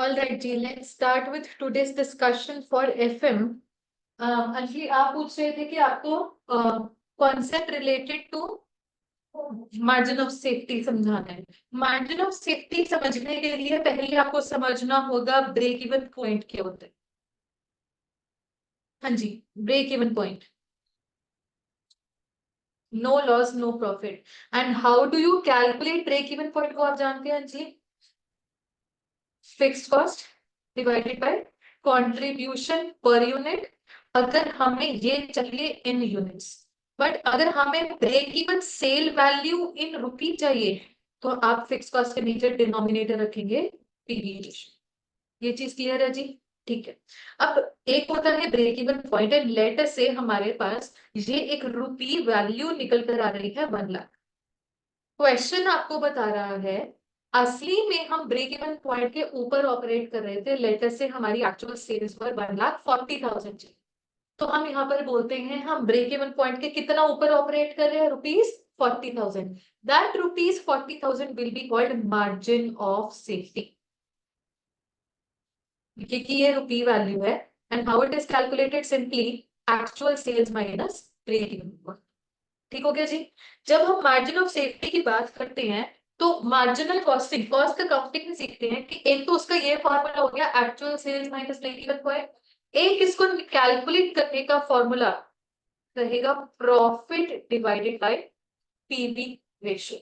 All right, ji, let's start with today's discussion for FM. Anjali, आप पूछ रहे थे कि आपको concept related to margin of safety समझाना है। मार्जिन ऑफ सेफ्टी समझने के लिए पहले आपको समझना होगा ब्रेक इवन पॉइंट क्या होता है। हाँ जी, break even point, no loss no profit. And how do you calculate break even point को आप जानते हैं Anjali? Fixed cost divided by contribution per unit. अगर हमें ये चाहिए इन यूनिट्स, बट अगर हमें break even sale value in rupee चाहिए तो आप फिक्स कॉस्ट के नीचे डिनोमिनेटर रखेंगे पीवी रेशियो। ये चीज क्लियर है जी? ठीक है। अब एक होता है break even point, and let us say हमारे पास ये एक रुपी वैल्यू निकल कर आ रही है 1 लाख। क्वेश्चन आपको बता रहा है असली में हम ब्रेक इवन पॉइंट के ऊपर ऑपरेट कर रहे थे। लेटेस्ट से हमारी एक्चुअल सेल्स पर 1,40,000। तो हम यहाँ पर बोलते हैं हम ब्रेक इवन पॉइंट के कितना ऊपर ऑपरेट कर रहे हैं? ₹40,000। That ₹40,000 will be called margin of safety, क्योंकि ये रुपी वैल्यू है। And how it is calculated? Simply actual sales minus break even point. ठीक हो गया जी? जब हम मार्जिन ऑफ सेफ्टी की बात करते हैं तो मार्जिनल कॉस्टिंग, कॉस्ट अकाउंटिंग में सीखते हैं कि एक तो उसका ये फॉर्मूला हो गया actual sales minus break even point, एक इसको कैलकुलेट करने का फॉर्मूला रहेगा profit divided by PV ratio.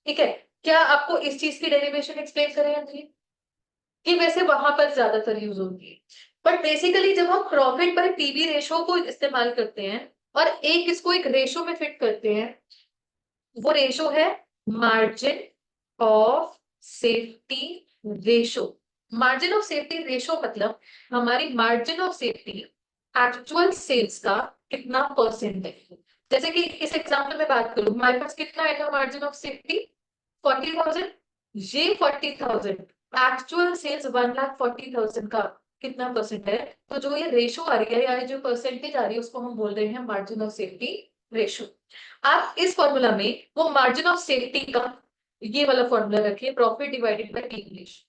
ठीक है? क्या आपको इस चीज की डेरिवेशन एक्सप्लेन करें जी? कि वैसे वहां पर ज्यादातर यूज होती है, बट बेसिकली जब हम प्रॉफिट बाय पीवी रेशियो को इस्तेमाल करते हैं और एक इसको एक रेशियो में फिट करते हैं, वो रेशो है margin of safety ratio. Margin of safety ratio मतलब हमारी margin of safety actual sales का कितना परसेंट है। जैसे कि इस एग्जाम्पल में बात करूं, हमारे पास कितना है था मार्जिन ऑफ सेफ्टी? 40,000। ये 40,000 एक्चुअल सेल्स 1,40,000 का कितना परसेंट है? तो जो ये रेशो आ रही है या जो परसेंटेज आ रही है उसको हम बोल रहे हैं मार्जिन ऑफ सेफ्टी रेशो। आप इस फॉर्मूला में वो मार्जिन ऑफ सेफ्टी का ये वाला फॉर्मूला रखिए, profit divided by PV ratio,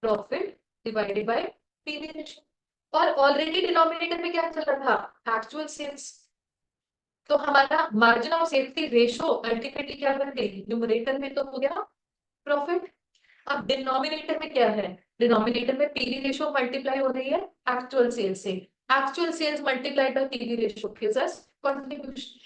profit divided by PV ratio. और ऑलरेडी डिनोमिनेटर में क्या चल रहा था? Actual sales. तो हमारा margin of safety ratio ultimately क्या बन गई? न्यूमरेटर में तो हो गया प्रॉफिट। अब डिनोमिनेटर में क्या है? डिनोमिनेटर में पीवी रेशियो मल्टीप्लाई हो रही है एक्चुअल सेल्स से। Actual sales multiplied by PV ratio gives us contribution.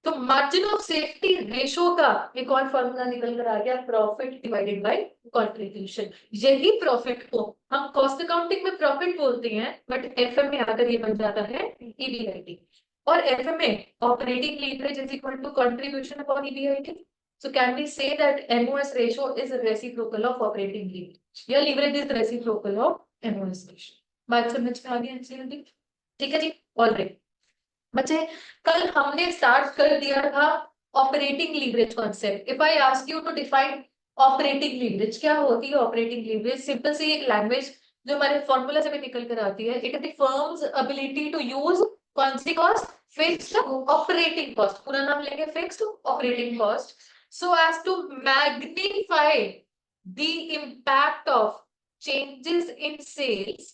तो मार्जिन ऑफ सेफ्टी रेशो का एक और फॉर्मूला निकल कर आ गया, प्रॉफिट डिवाइडेड बाय कंट्रीब्यूशन। यही प्रॉफिट को हम कॉस्ट अकाउंटिंग में प्रॉफिट बोलते हैं, बट एफएम में आकर ये बन जाता है ईबीआईटी। और एफएम में operating leverage is equal to contribution upon EBIT. So can we say that MOS ratio is a reciprocal of operating leverage? या leverage is reciprocal of MOS ratio? बात समझ में आ गई? ठीक है जी, ऑलराइट बच्चे। कल हमने स्टार्ट कर दिया था operating leverage concept. If I ask you to define operating leverage, क्या होती है ऑपरेटिंग लीवरेज? सिंपल सी एक लैंग्वेज जो हमारे फॉर्मूला से भी निकल कर आती है। It is the firm's ability to use कौन सी कॉस्ट? Fixed operating cost. पूरा नाम लेंगे fixed operating cost, so as to magnify the impact of changes in sales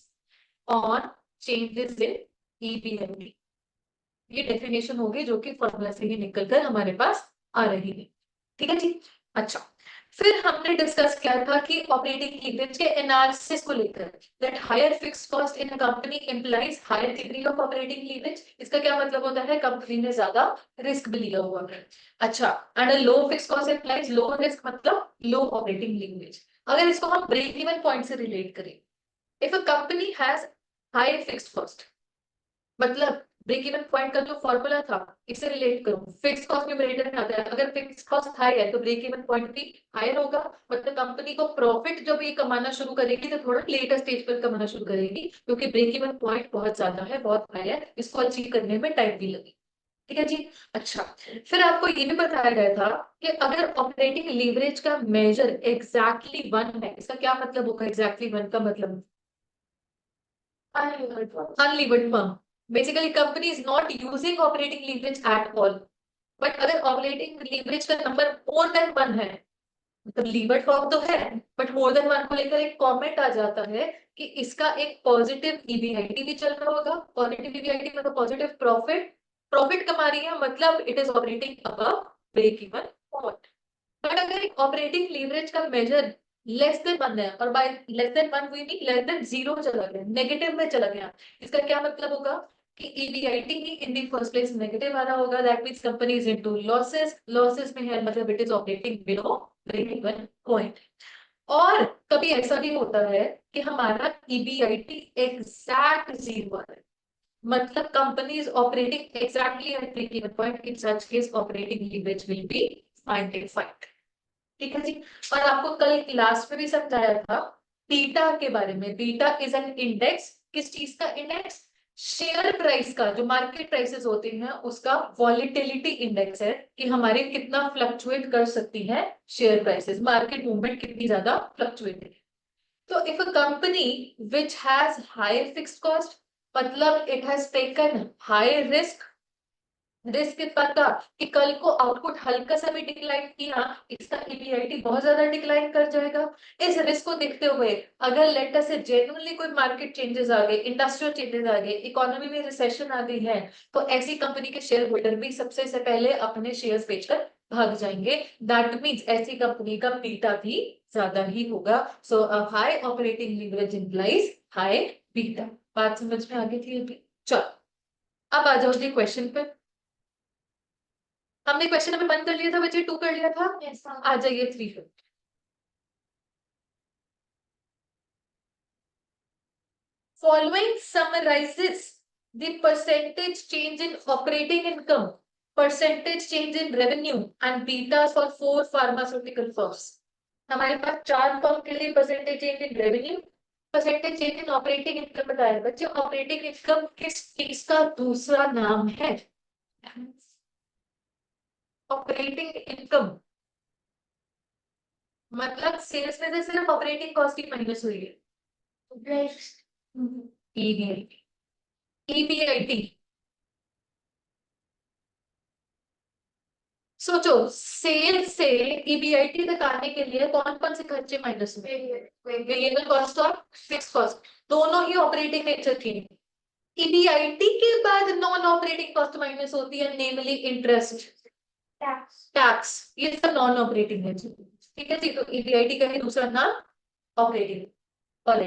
on changes in EBIT. ये डेफिनेशन होगी जो कि फॉर्मूला से ही निकल कर हमारे पास आ रही है। ठीक है जी? अच्छा, फिर हमने डिस्कस किया था कि ऑपरेटिंग लीवरेज के एनालिसिस को लेकर, that higher fixed cost in a company implies higher degree of operating leverage. इसका क्या मतलब होता है? कंपनी ने ज्यादा रिस्क भी लिया हुआ है। अच्छा, and a low fixed cost implies low risk, मतलब लो ऑपरेटिंग लीवरेज। अगर इसको हम ब्रेक इवन पॉइंट से रिलेट करें, if a company has high fixed cost, मतलब ब्रेक इवन पॉइंट का जो फॉर्मूला था इससे रिलेट करो, फिक्स कॉस्ट न्यूमरेटर में आता है। अगर फिक्स कॉस्ट हाई है तो ब्रेक इवन पॉइंट भी हायर होगा। मतलब कंपनी को प्रॉफिट जब ये कमाना शुरू करेगी तो थोड़ा लेटर स्टेज पर कमाना शुरू करेगी, क्योंकि ब्रेक इवन पॉइंट बहुत ज्यादा है, बहुत हाई है, इसको अचीव करने में टाइम भी लगे। ठीक है जी? अच्छा, फिर आपको ये भी बताया गया था कि अगर ऑपरेटिंग लीवरेज का मेजर एग्जैक्टली 1 है, इसका क्या मतलब होगा? एग्जैक्टली 1 का मतलब unlevered firm. Basically, company is not using operating leverage at all. But अगर operating leverage का नंबर more than 1 है, मतलब लीवर्ड फॉर्म तो है, बट मोर देन वन को लेकर एक कमेंट आ जाता है कि इसका एक पॉजिटिव ईबीआईटी भी चल रहा होगा। पॉजिटिव ईबीआईटी मतलब पॉजिटिव प्रॉफिट, प्रॉफिट कमा रही है, मतलब it is operating above break even point. But अगर एक ऑपरेटिंग लीवरेज का मेजर लेस देन वन है, और by less than one we mean less than zero चला गया, नेगेटिव में चला गया, इसका क्या मतलब होगा कि ईबीआईटी ही in the first place negative आ रहा होगा, that means company is into losses, losses में है मतलब it is operating below break even point. और कभी ऐसा भी होता है कि हमारा ईबीआईटी एग्जैक्ट जीरो आ रहा है, मतलब company is operating exactly at break even point, in such case operating leverage will be identified. ठीक है जी। और आपको कल क्लास में भी समझाया था बीटा के बारे में। बीटा इज एन इंडेक्स, किस चीज का इंडेक्स? शेयर प्राइस का, जो मार्केट प्राइसेस होती हैं उसका वॉलिटिलिटी इंडेक्स है, कि हमारे कितना फ्लक्चुएट कर सकती है शेयर प्राइसेस, मार्केट मूवमेंट कितनी ज्यादा फ्लक्चुएट है। तो if a company which has high fixed cost, मतलब it has taken high risk, risk इतना था कि कल को आउटपुट हल्का सा भी डिक्लाइन किया, इसका ईबीआईटी बहुत ज्यादा डिक्लाइन कर जाएगा। इस रिस्क को देखते हुए अगर लेटर से जेन्युइनली कोई मार्केट चेंजेस आ गए, इंडस्ट्रियल चेंजेस आ गए, इकोनॉमी में रिसेशन आ गई है, तो ऐसी कंपनी के शेयर होल्डर भी सबसे से पहले अपने शेयर्स बेचकर भाग जाएंगे। दैट मीन्स ऐसी कंपनी का बीटा भी ज्यादा ही होगा। So high operating leverage implies high beta. बात समझ में आ गई थी अभी? चलो अब आ जाओ जी क्वेश्चन पे। हमने क्वेश्चन नंबर 1 कर लिया था बच्चे, 2 कर लिया था। yes, आ जाइए 3 पे। Following summarizes the percentage change in operating income, percentage change in revenue and betas for 4 pharmaceutical firms. हमारे पास 4 फर्म के लिए percentage change in revenue, percentage change in operating income बताया। बच्चे ऑपरेटिंग इनकम किस चीज का दूसरा नाम है? ऑपरेटिंग इनकम मतलब सेल्स में से सिर्फ ऑपरेटिंग कॉस्ट ही माइनस हुई है। ईबीआईटी, ईबीआईटी सोचो, सेल से ईबीआईटी तक आने के लिए कौन कौन से खर्चे माइनस हुए? वेरिएबल कॉस्ट और फिक्स कॉस्ट, दोनों ही ऑपरेटिंग नेचर की। ईबीआईटी के बाद नॉन ऑपरेटिंग कॉस्ट माइनस होती है, नेमली इंटरेस्ट, टैक्स, ये सब नॉन ऑपरेटिंग है जी। ठीक है जी, तो ईबीआईटी का ही दूसरा नाम ऑपरेटिंग। और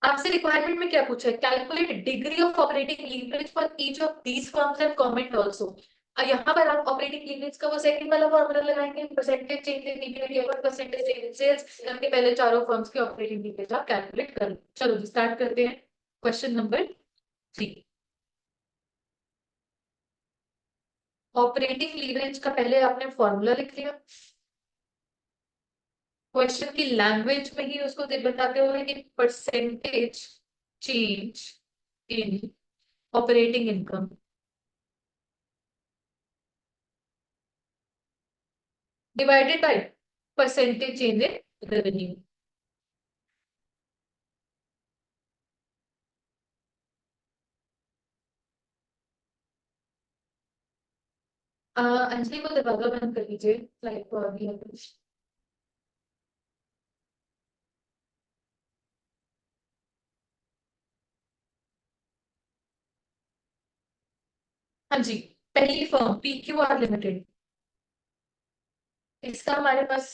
आपसे रिक्वायरमेंट में क्या पूछा है? Calculate degree of operating leverage for each of these firms and comment also. यहाँ पर आप ऑपरेटिंग लीवरेज का वो सेकंड वाला फॉर्मूला लगाएंगे, परसेंटेज चेंज इन ईबीआईटी और परसेंटेज चेंज इन सेल्स, करके पहले चारों फर्म्स की ऑपरेटिंग लीवरेज आप कैलकुलेट कर लो। चलो जी स्टार्ट करते हैं क्वेश्चन नंबर 3। ऑपरेटिंग लीवरेज का पहले आपने फॉर्मूला लिख लिया, क्वेश्चन की लैंग्वेज में ही उसको बताते हुए कि percentage change in operating income divided by percentage change in revenue. Anjali को दरवाजा बंद कर दीजिए, फ्लाइट को अभी है कुछ। हाँ जी, पहली फर्म PQR लिमिटेड, इसका हमारे पास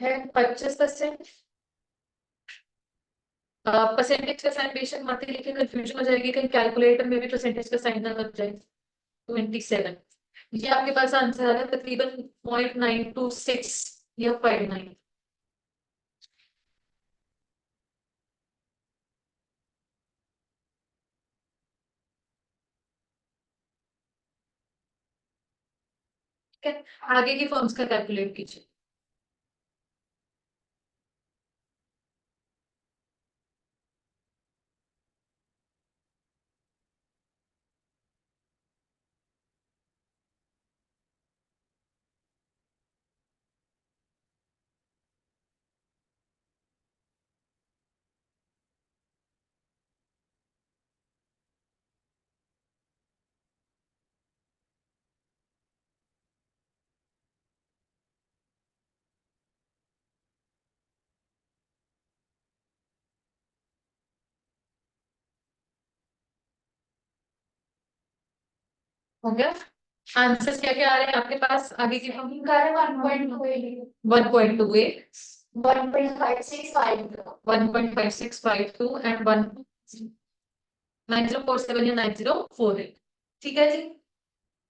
है 25%। परसेंटेज का साइन बेशक मत ही लिखे, कंफ्यूजन हो जाएगी, कहीं कैलकुलेटर में भी परसेंटेज का साइन ना लग जाए। 27, ये आपके पास आंसर आ रहा है तकरीबन 0.926 या 59। ठीक है, आगे की फर्म्स का कैलकुलेट कीजिए। हो गया। आंसर्स क्या क्या आ रहे हैं आपके पास आगे की? 1.28, 1.5652 एंड 9047 या 9048। ठीक है जी।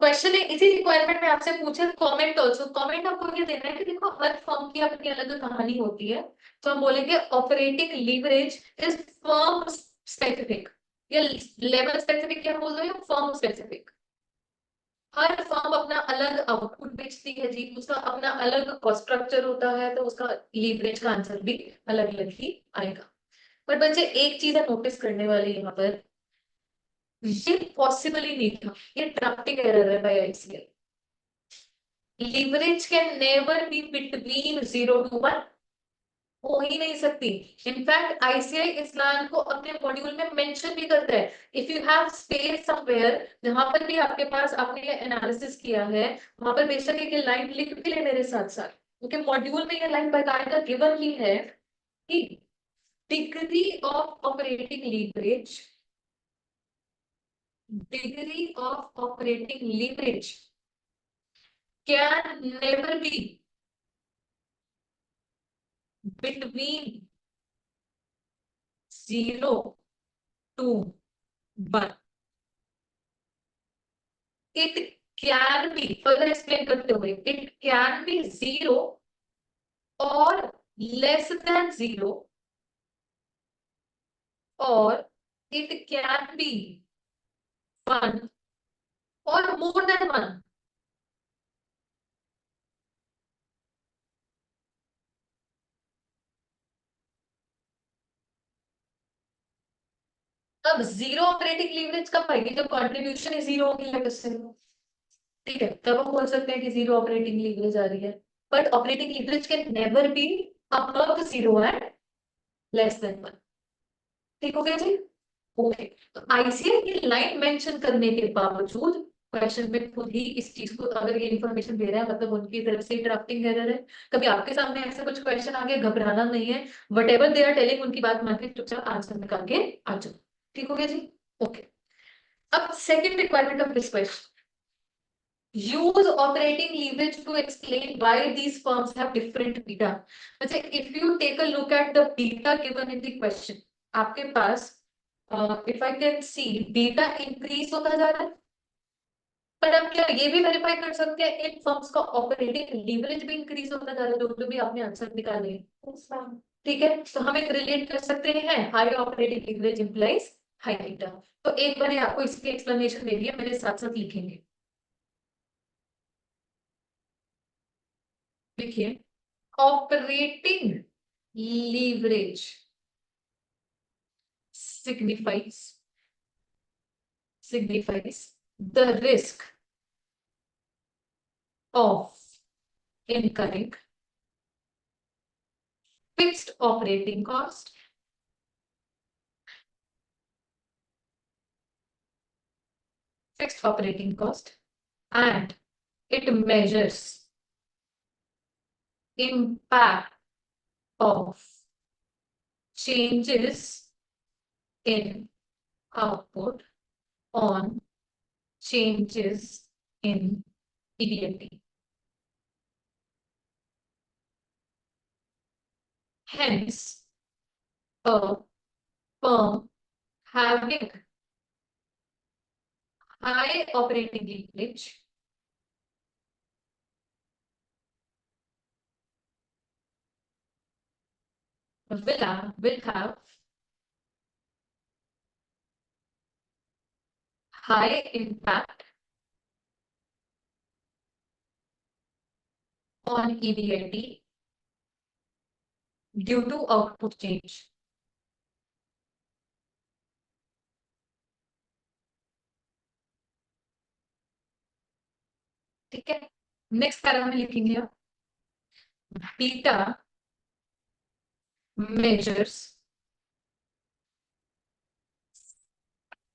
क्वेश्चन है इसी रिक्वायरमेंट में आपसे पूछे कमेंट ऑल्सो। कमेंट आपको ये देना है कि देखो हर फर्म की अपनी अलग कहानी होती है। तो हम बोलेंगे operating leverage is firm specific या लेवल स्पेसिफिक, क्या बोल रहे हैं, फर्म स्पेसिफिक। हर फर्म अपना अलग आउटपुट बेचती है जी, उसका अपना अलग कॉस्ट स्ट्रक्चर होता है, तो उसका लीवरेज का आंसर भी अलग अलग ही आएगा। पर बच्चे एक चीज है नोटिस करने वाली यहाँ पर, ये पॉसिबल ही नहीं था, ये ड्राफ्टिंग एरर है by ICL. Leverage can never be between 0 to 1, हो ही नहीं सकती। इनफैक्ट आईसीआई इस लाइन को अपने मॉड्यूल में मेंशन भी करता है। If you have space somewhere, जहां पर भी आपके पास आपने ये एनालिसिस किया है, वहां पर बेशक एक लाइन लिख भी ले मेरे साथ साथ, क्योंकि मॉड्यूल में ये लाइन बाकायदा गिवन ही है कि degree of operating leverage, degree of operating leverage can never be between 0 to 1. It can be, further explain करते हुए, it can be 0 or less than 0, or it can be 1 or more than 1. अब zero operating leverage कब आएगी? जब contribution ही zero होगी let's say. ठीक है, तब हम बोल सकते हैं कि जीरो ऑपरेटिंग लीवरेज आ रही है। But operating leverage can never be above 0 and less than 1। ठीक हो गया जी। ओके, तो आईसीआई की लाइन मेंशन करने के बावजूद क्वेश्चन में खुद ही इस चीज को अगर ये इन्फॉर्मेशन दे रहा है, मतलब उनकी तरफ से ड्राफ्टिंग एरर है। कभी आपके सामने ऐसे कुछ क्वेश्चन आ गए, घबराना नहीं है। Whatever they are telling उनकी बात मान के चुपचाप आंसर निकाल के आ जाओ। ठीक हो गया जी। ओके, अब second requirement of this question, use operating leverage to explain why these firms have different beta. अच्छा, if you take a look at the beta given in the question, आपके पास if I can see beta increase होता जा रहा है। पर हम क्या ये भी वेरीफाई कर सकते हैं इन फर्म्स का ऑपरेटिंग लीवरेज भी इंक्रीज होता जा रहा है, जो भी आपने आंसर निकाले हैं। ठीक है, तो हम एक रिलेट कर सकते हैं, high operating leverage implies high beta. तो एक बार आपको इसकी एक्सप्लेनेशन दे दिया, मेरे साथ साथ लिखेंगे। देखिए, operating leverage signifies the risk of incurring fixed operating cost and it measures impact of changes in output on changes in EDLT. Hence, a firm having high operating leverage will have high impact on EDLT due to output change. ठीक है, next para में लिखेंगे आप, beta measures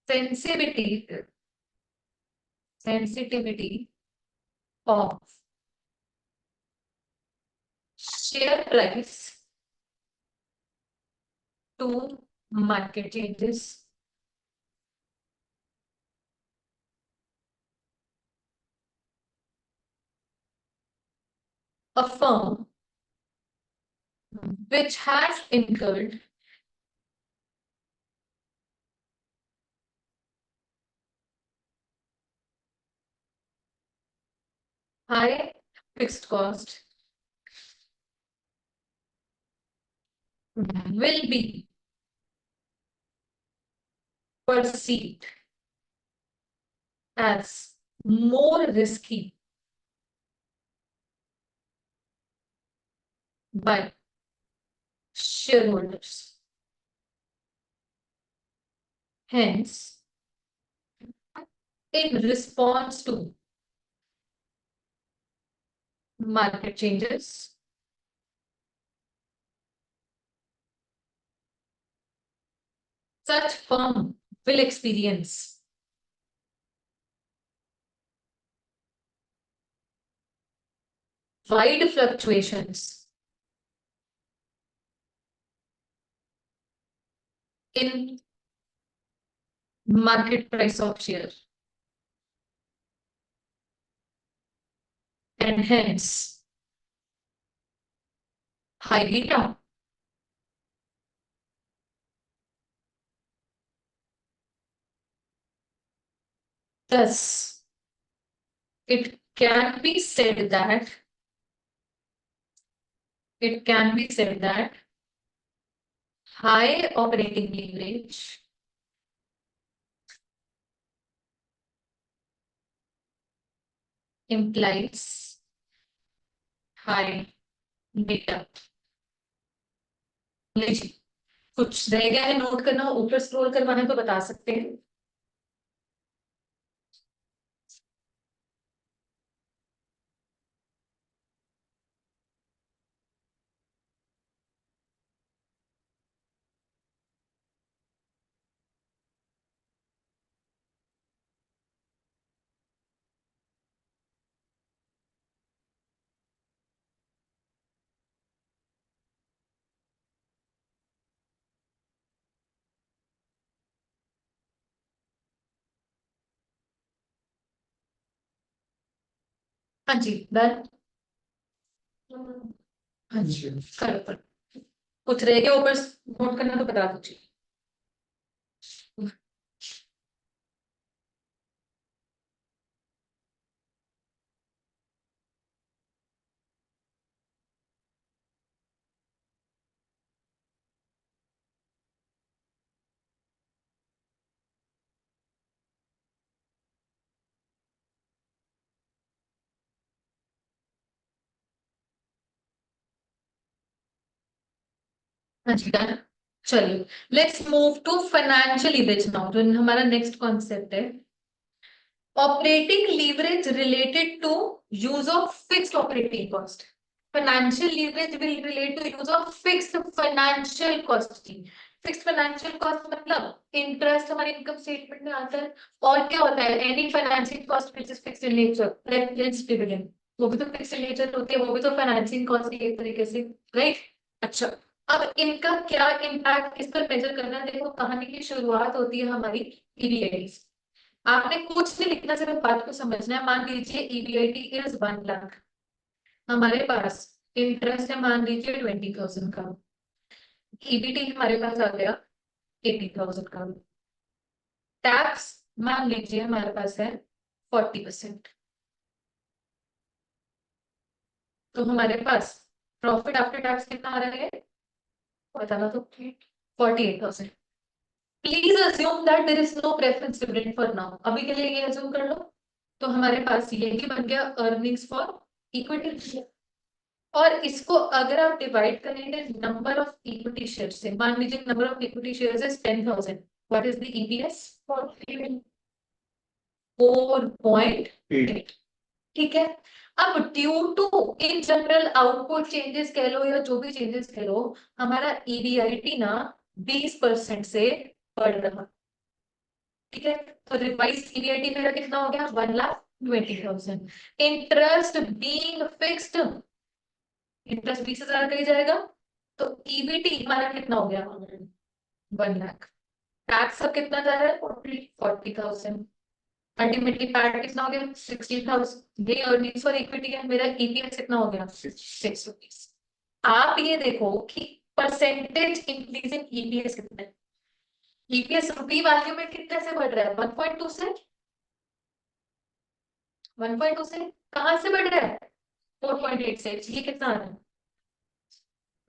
sensitivity of share price to market changes a firm which has incurred high fixed cost will be perceived as more risky by shareholders. Hence, in response to market changes, such firm will experience wide fluctuations in market price of share, and hence high beta. Thus, it can be said that high operating leverage implies high beta. लीजिए, कुछ रह गया है note करना, ऊपर scroll करवाना है तो बता सकते हैं। हाँ जी, डन। हाँ जी, करो करो। कुछ रह गया ऊपर नोट करना तो बता दीजिए। हाँ जी, डन। चलिए, let's move to financial leverage now, जो हमारा नेक्स्ट कॉन्सेप्ट है। Operating leverage related to use of fixed operating cost. Financial leverage will relate to use of fixed financial cost. Fixed financial cost मतलब interest हमारे income statement में आता है। और क्या होता है, any financing cost which is fixed in nature, reference dividend, वो भी तो फिक्स्ड इन नेचर होती है, वो भी तो फाइनेंसिंग कॉस्ट की एक तरीके से, राइट। अच्छा, अब इनका क्या इम्पैक्ट इस पर मेजर करना है। देखो, कहानी की शुरुआत होती है हमारी ईबीआई। आपने कुछ नहीं लिखना, सिर्फ बात को समझना है। मान लीजिए ईबीआईटी इज 1 लाख, हमारे पास इंटरेस्ट है मान लीजिए 20,000 का, ईबीटी हमारे पास आ गया 80,000 का, टैक्स मान लीजिए हमारे पास है 40%, तो हमारे पास प्रॉफिट आफ्टर टैक्स कितना आ रहा है बताना तो। 48,000। Please assume that there is no preference dividend for now, अभी के लिए ये अज्यूम कर लो। तो हमारे पास ये ही बन गया अर्निंग्स फॉर इक्विटी। और इसको अगर आप डिवाइड करेंगे नंबर ऑफ इक्विटी शेयर से, मान लीजिए number of equity share is 10,000, what is the EPS? 4.8। ठीक है। अब due to in general output changes कह लो या जो भी चेंजेस कह लो, हमारा ईबीआईटी ना 20% से बढ़ रहा। ठीक है, तो रिवाइज ईबीआईटी मेरा कितना हो गया? 1,20,000। इंटरेस्ट बीइंग फिक्स्ड, इंटरेस्ट 20,000 का ही जाएगा, तो ईबीटी हमारा कितना हो गया? 1 लाख। टैक्स अब कितना जा रहा है? 40,000। अल्टीमेटली पैट कितना हो गया 16,000। ये अर्निंग्स फॉर इक्विटी है, मेरा ईपीएस कितना हो गया 6 रुपीज। आप ये देखो कि परसेंटेज इंक्रीज इन ईपीएस कितना है। ईपीएस रुपी वैल्यू में कितने से बढ़ रहा है 1.2 से, 1.2 से कहां से बढ़ रहा है 4.8 से। ये कितना आ रहा है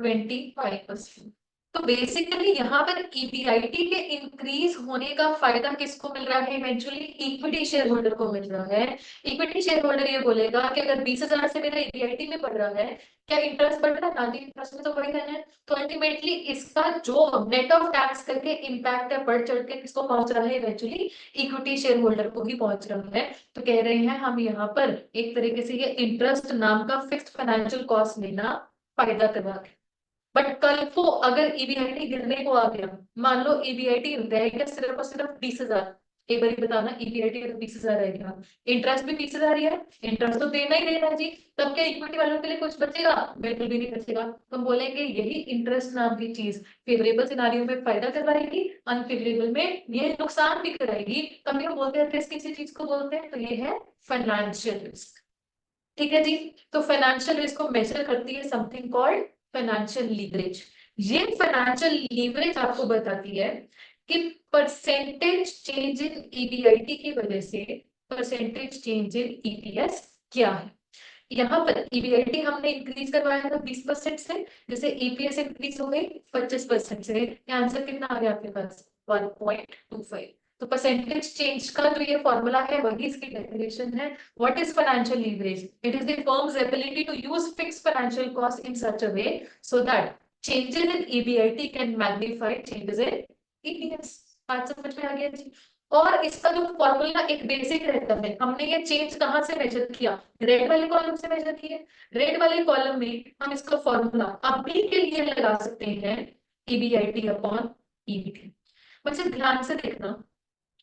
25%। तो बेसिकली यहाँ पर ईपीआईटी के इंक्रीज होने का फायदा किसको मिल रहा है इवेंचुअली इक्विटी शेयर होल्डर को मिल रहा है। इक्विटी शेयर होल्डर ये बोलेगा कि अगर 20,000 से मेरा ईपीआईटी में बढ़ रहा है, क्या इंटरेस्ट बढ़ रहा है ना, इंटरेस्ट में तो बढ़ रहा है। तो अल्टीमेटली इसका जो नेट ऑफ टैक्स करके इम्पैक्ट है बढ़ चढ़ के किसको पहुंच रहा है इवेंचुअली इक्विटी शेयर होल्डर को ही पहुंच रहा है। तो कह रहे हैं हम यहाँ पर एक तरीके से ये इंटरेस्ट नाम का फिक्स्ड फाइनेंशियल कॉस्ट लेना फायदा करवा। बट कल को अगर ईबीआईटी गिरने को आ गया, मान लो ईबीआईटी रह गया सिर्फ और सिर्फ 20,000, एक बार बताना ईबीआईटी अगर 20,000 रह गया, इंटरेस्ट भी 20,000 ही है, इंटरेस्ट तो देना ही देना जी, तब क्या इक्विटी वालों के लिए कुछ बचेगा, बिल्कुल भी नहीं बचेगा। तो हम बोलेंगे यही इंटरेस्ट नाम की चीज फेवरेबल सिनारियो में फायदा करवाएगी, अनफेवरेबल में ये नुकसान भी कराएगी। तभी हम बोलते हैं रिस्क किसी चीज को बोलते हैं, तो ये है फाइनेंशियल रिस्क। ठीक है जी। तो फाइनेंशियल रिस्क को मेजर करती है समथिंग कॉल्ड फाइनेंशियल लीवरेज। ये फाइनेंशियल लीवरेज आपको बताती है कि परसेंटेज चेंज इन ईबीआईटी की वजह से परसेंटेज चेंज इन ईपीएस क्या है। यहाँ पर ईबीआईटी हमने इंक्रीज करवाया था 20% से, जैसे ईपीएस इंक्रीज हो गई 25% से। आंसर कितना आ गया आपके पास 1.25। तो परसेंटेज चेंज का जो ये फॉर्मूला है वही इसकी डेफिनेशन है। What is financial leverage? It is the firm's ability to use fixed financial cost in such a way so that changes in EBIT can magnify changes in EPS. बात समझ में आ गया जी। और इसका जो फॉर्मूला एक बेसिक रहता है, हमने ये चेंज कहाँ से मेजर किया, रेड वाले कॉलम से मेजर किए। रेड वाले कॉलम में हम इसका फॉर्मूला अभी के लिए लगा सकते हैं ईबीआईटी अपॉन ईबीटी। बच्चे ध्यान से देखना,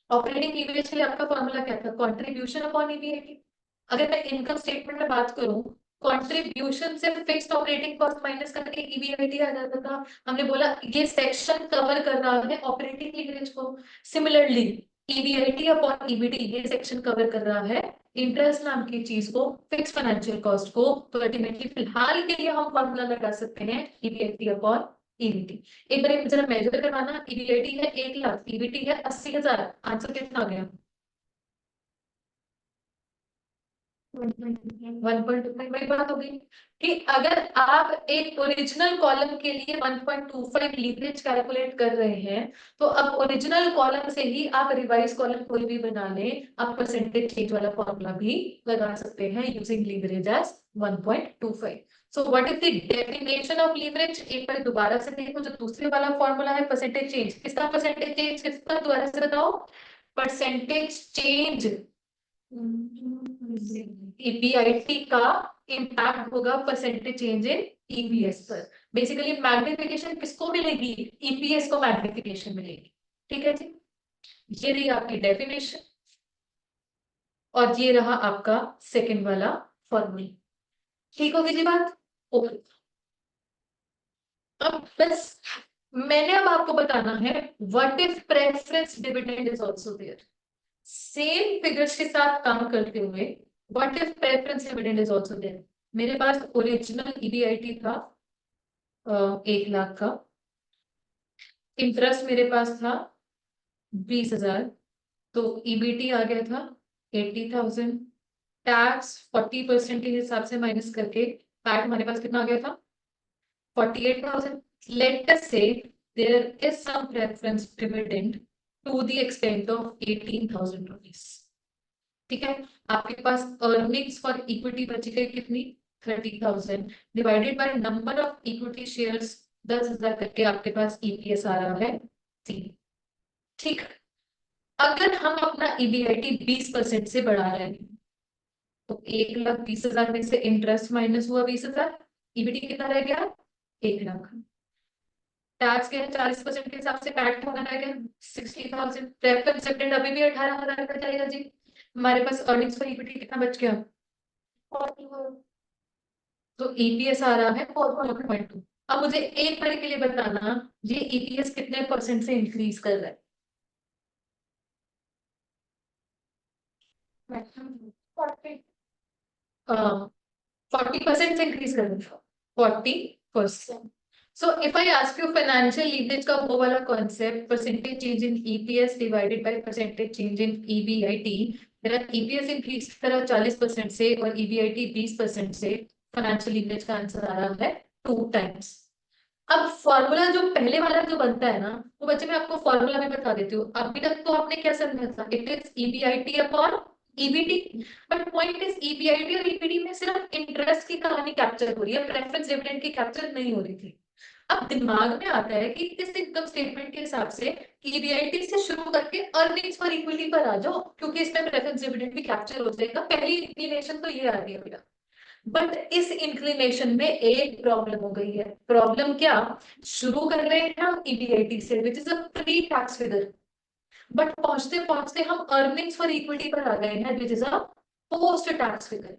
ऑपरेटिंग लीवरेज के लिए आपका फॉर्मूला क्या था, कंट्रीब्यूशन अपॉन ईबीआईटी। अगर मैं इनकम स्टेटमेंट में बात करूं, कंट्रीब्यूशन से फिक्स्ड ऑपरेटिंग कॉस्ट माइनस करके ईबीआईटी आ जाता था। हमने बोला ये सेक्शन कवर कर रहा है ऑपरेटिंग लीवरेज को। सिमिलरली ईबीआईटी अपॉन ईबीटी ये सेक्शन कवर कर रहा है इंटरेस्ट नाम की चीज को, फिक्स फाइनेंशियल कॉस्ट को। तो अल्टीमेटली फिलहाल के लिए हम फॉर्मूला लगा सकते हैं ईबीआईटी अपॉन ईबीटी। एक बार एक जरा मेजर करवाना, ईबीआईटी है 1,00,000, ईबीटी है 80,000, आंसर कितना आ गया 1.25। वही बात हो गई कि अगर आप एक ओरिजिनल कॉलम के लिए 1.25 लीवरेज कैलकुलेट कर रहे हैं, तो अब ओरिजिनल कॉलम से ही आप रिवाइज कॉलम कोई भी बना लें, आप परसेंटेज चेंज वाला फॉर्मूला भी लगा सकते हैं using leverage as 1.25। So what is the definition of leverage? एक बार दोबारा से देखो, जो दूसरे वाला फॉर्मूला है परसेंटेज चेंज, किसका परसेंटेज चेंज, किसका दोबारा से बताओ, परसेंटेज चेंज ईपीआईटी का इम्पैक्ट होगा परसेंटेज चेंज इन ईपीएस पर। बेसिकली मैग्निफिकेशन किसको मिलेगी, ईपीएस को मैग्निफिकेशन मिलेगी। ठीक है जी। ये रही आपकी डेफिनेशन और ये रहा आपका सेकंड वाला फॉर्मूला। ठीक होगी जी बात। ओके। अब बस मैंने अब आपको बताना है what if preference dividend is also there. Same figures के साथ काम करते हुए what if preference dividend is also there. मेरे पास ओरिजिनल ईबीआईटी था 1,00,000 का, इंटरेस्ट मेरे पास था 20,000, तो ईबीटी आ गया था 80,000। टैक्स 40% के हिसाब से माइनस करके पैट हमारे पास कितना आ गया था 48,000। Let us say there is some preference dividend to the extent of 18,000 rupees. ठीक है। आपके पास अर्निंग्स फॉर इक्विटी बची गई कितनी 30,000, divided by number of equity shares 10,000 करके आपके पास ईपीएस आ रहा है 3। ठीक। अगर हम अपना ईबीआईटी 20% से बढ़ा रहे हैं, तो 1,20,000 में से इंटरेस्ट माइनस हुआ 20,000, ईबीटी कितना रह गया 1,00,000। टैक्स के 40% के हिसाब से पैट होना रह गया 60,000। प्रेफरेंस डिविडेंड अभी भी 18,000 का जाएगा जी। हमारे पास अर्निंग्स फॉर इक्विटी कितना बच गया 44। तो ईपीएस आ रहा है 4.2। अब मुझे एक बार के लिए बताना ये ईपीएस कितने परसेंट से इंक्रीज कर रहा है। 40% से इंक्रीज कर दूंगा 40%. So if I ask you financial leverage का वो वाला concept percentage change in EPS divided by percentage change in EBIT, मेरा EPS increase करा 40% से और EBIT 20% से, financial leverage का आंसर आ रहा है 2 times. अब फॉर्मूला जो पहले वाला जो बनता है ना, वो बच्चे मैं आपको फॉर्मूला भी बता देती हूँ. अभी तक तो आपने क्या समझा था, it is EBIT upon EBT. But point is EBIT और ईबीटी में सिर्फ इंटरेस्ट की कहानी कैप्चर हो रही है, प्रेफरेंस डिविडेंड की कैप्चर नहीं हो रही थी. अब दिमाग में आता है कि इस इनकम स्टेटमेंट के हिसाब से ईबीआईटी से शुरू करके अर्निंग्स पर इक्विटी पर आ जाओ, क्योंकि इसमें प्रेफरेंस डिविडेंड भी कैप्चर हो जाएगा. पहली इंक्लिनेशन तो ये आ रही है बेटा. बट इस इंक्लिनेशन में एक प्रॉब्लम हो गई है. प्रॉब्लम क्या, शुरू कर रहे हैं हम ईबीआईटी से विच is a pre tax figure, but पहुंचते पहुंचते हम अर्निंग्स फॉर इक्विटी पर आ गए हैं विच is a post tax figure.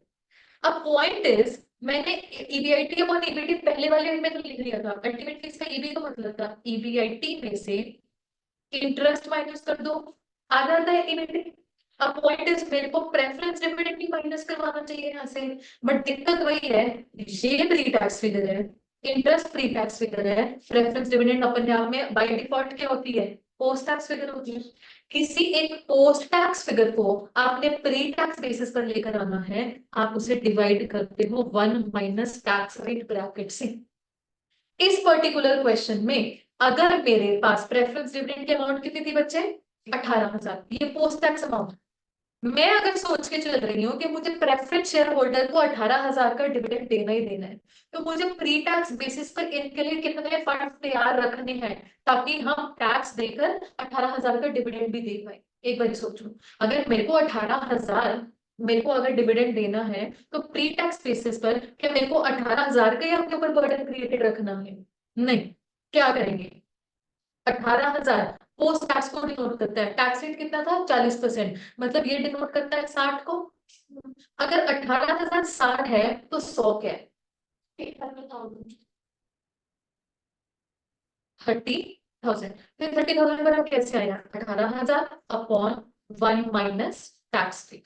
अब पॉइंट इज, मैंने ईबीआईटी अपॉन ईबीटी पहले वाले में तो लिख दिया था, अल्टीमेटली इसका ईबी का मतलब था ईबीआईटी में से इंटरेस्ट माइनस कर दो, आ जाता है ईबीटी. अब पॉइंट इज मेरे को प्रेफरेंस डिविडेंड भी माइनस करवाना चाहिए यहाँ से, बट दिक्कत वही है, ये प्री टैक्स फिगर है, इंटरेस्ट प्री टैक्स फिगर है, प्रेफरेंस डिविडेंड अपने आप में बाय डिफॉल्ट क्या होती है, पोस्ट टैक्स फिगर होती है. किसी एक पोस्ट टैक्स फिगर को आपने प्री टैक्स बेसिस पर लेकर आना है, आप उसे डिवाइड करते हो 1 माइनस टैक्स रेट ब्रैकेट से. इस पर्टिकुलर क्वेश्चन में अगर मेरे पास प्रेफरेंस डिविडेंड की अमाउंट कितनी थी बच्चे, 18,000, ये पोस्ट टैक्स अमाउंट. मैं अगर सोच के चल रही हूँ कि मुझे प्रेफरेंस शेयर होल्डर को 18,000 का डिविडेंड देना ही देना है, तो मुझे प्री टैक्स बेसिस पर इनके लिए कितने फंड तैयार रखने हैं ताकि हम टैक्स देकर 18,000 का डिविडेंड भी दे पाए. एक बार सोचो, अगर मेरे को 18,000 मेरे को अगर डिविडेंड देना है, तो प्री टैक्स बेसिस पर क्या मेरे को 18,000 का ही अपने ऊपर बर्डन क्रिएटेड रखना है? नहीं. क्या करेंगे, 18,000 पोस्ट टैक्स को डिनोट करता है, टैक्स रेट कितना था 40%, मतलब ये डिनोट करता है 60 को. अगर 18,000 60 है तो 100 क्या है, 30,000. फिर 30,000 बराबर कैसे आया, 18,000 अपॉन 1 माइनस टैक्स रेट,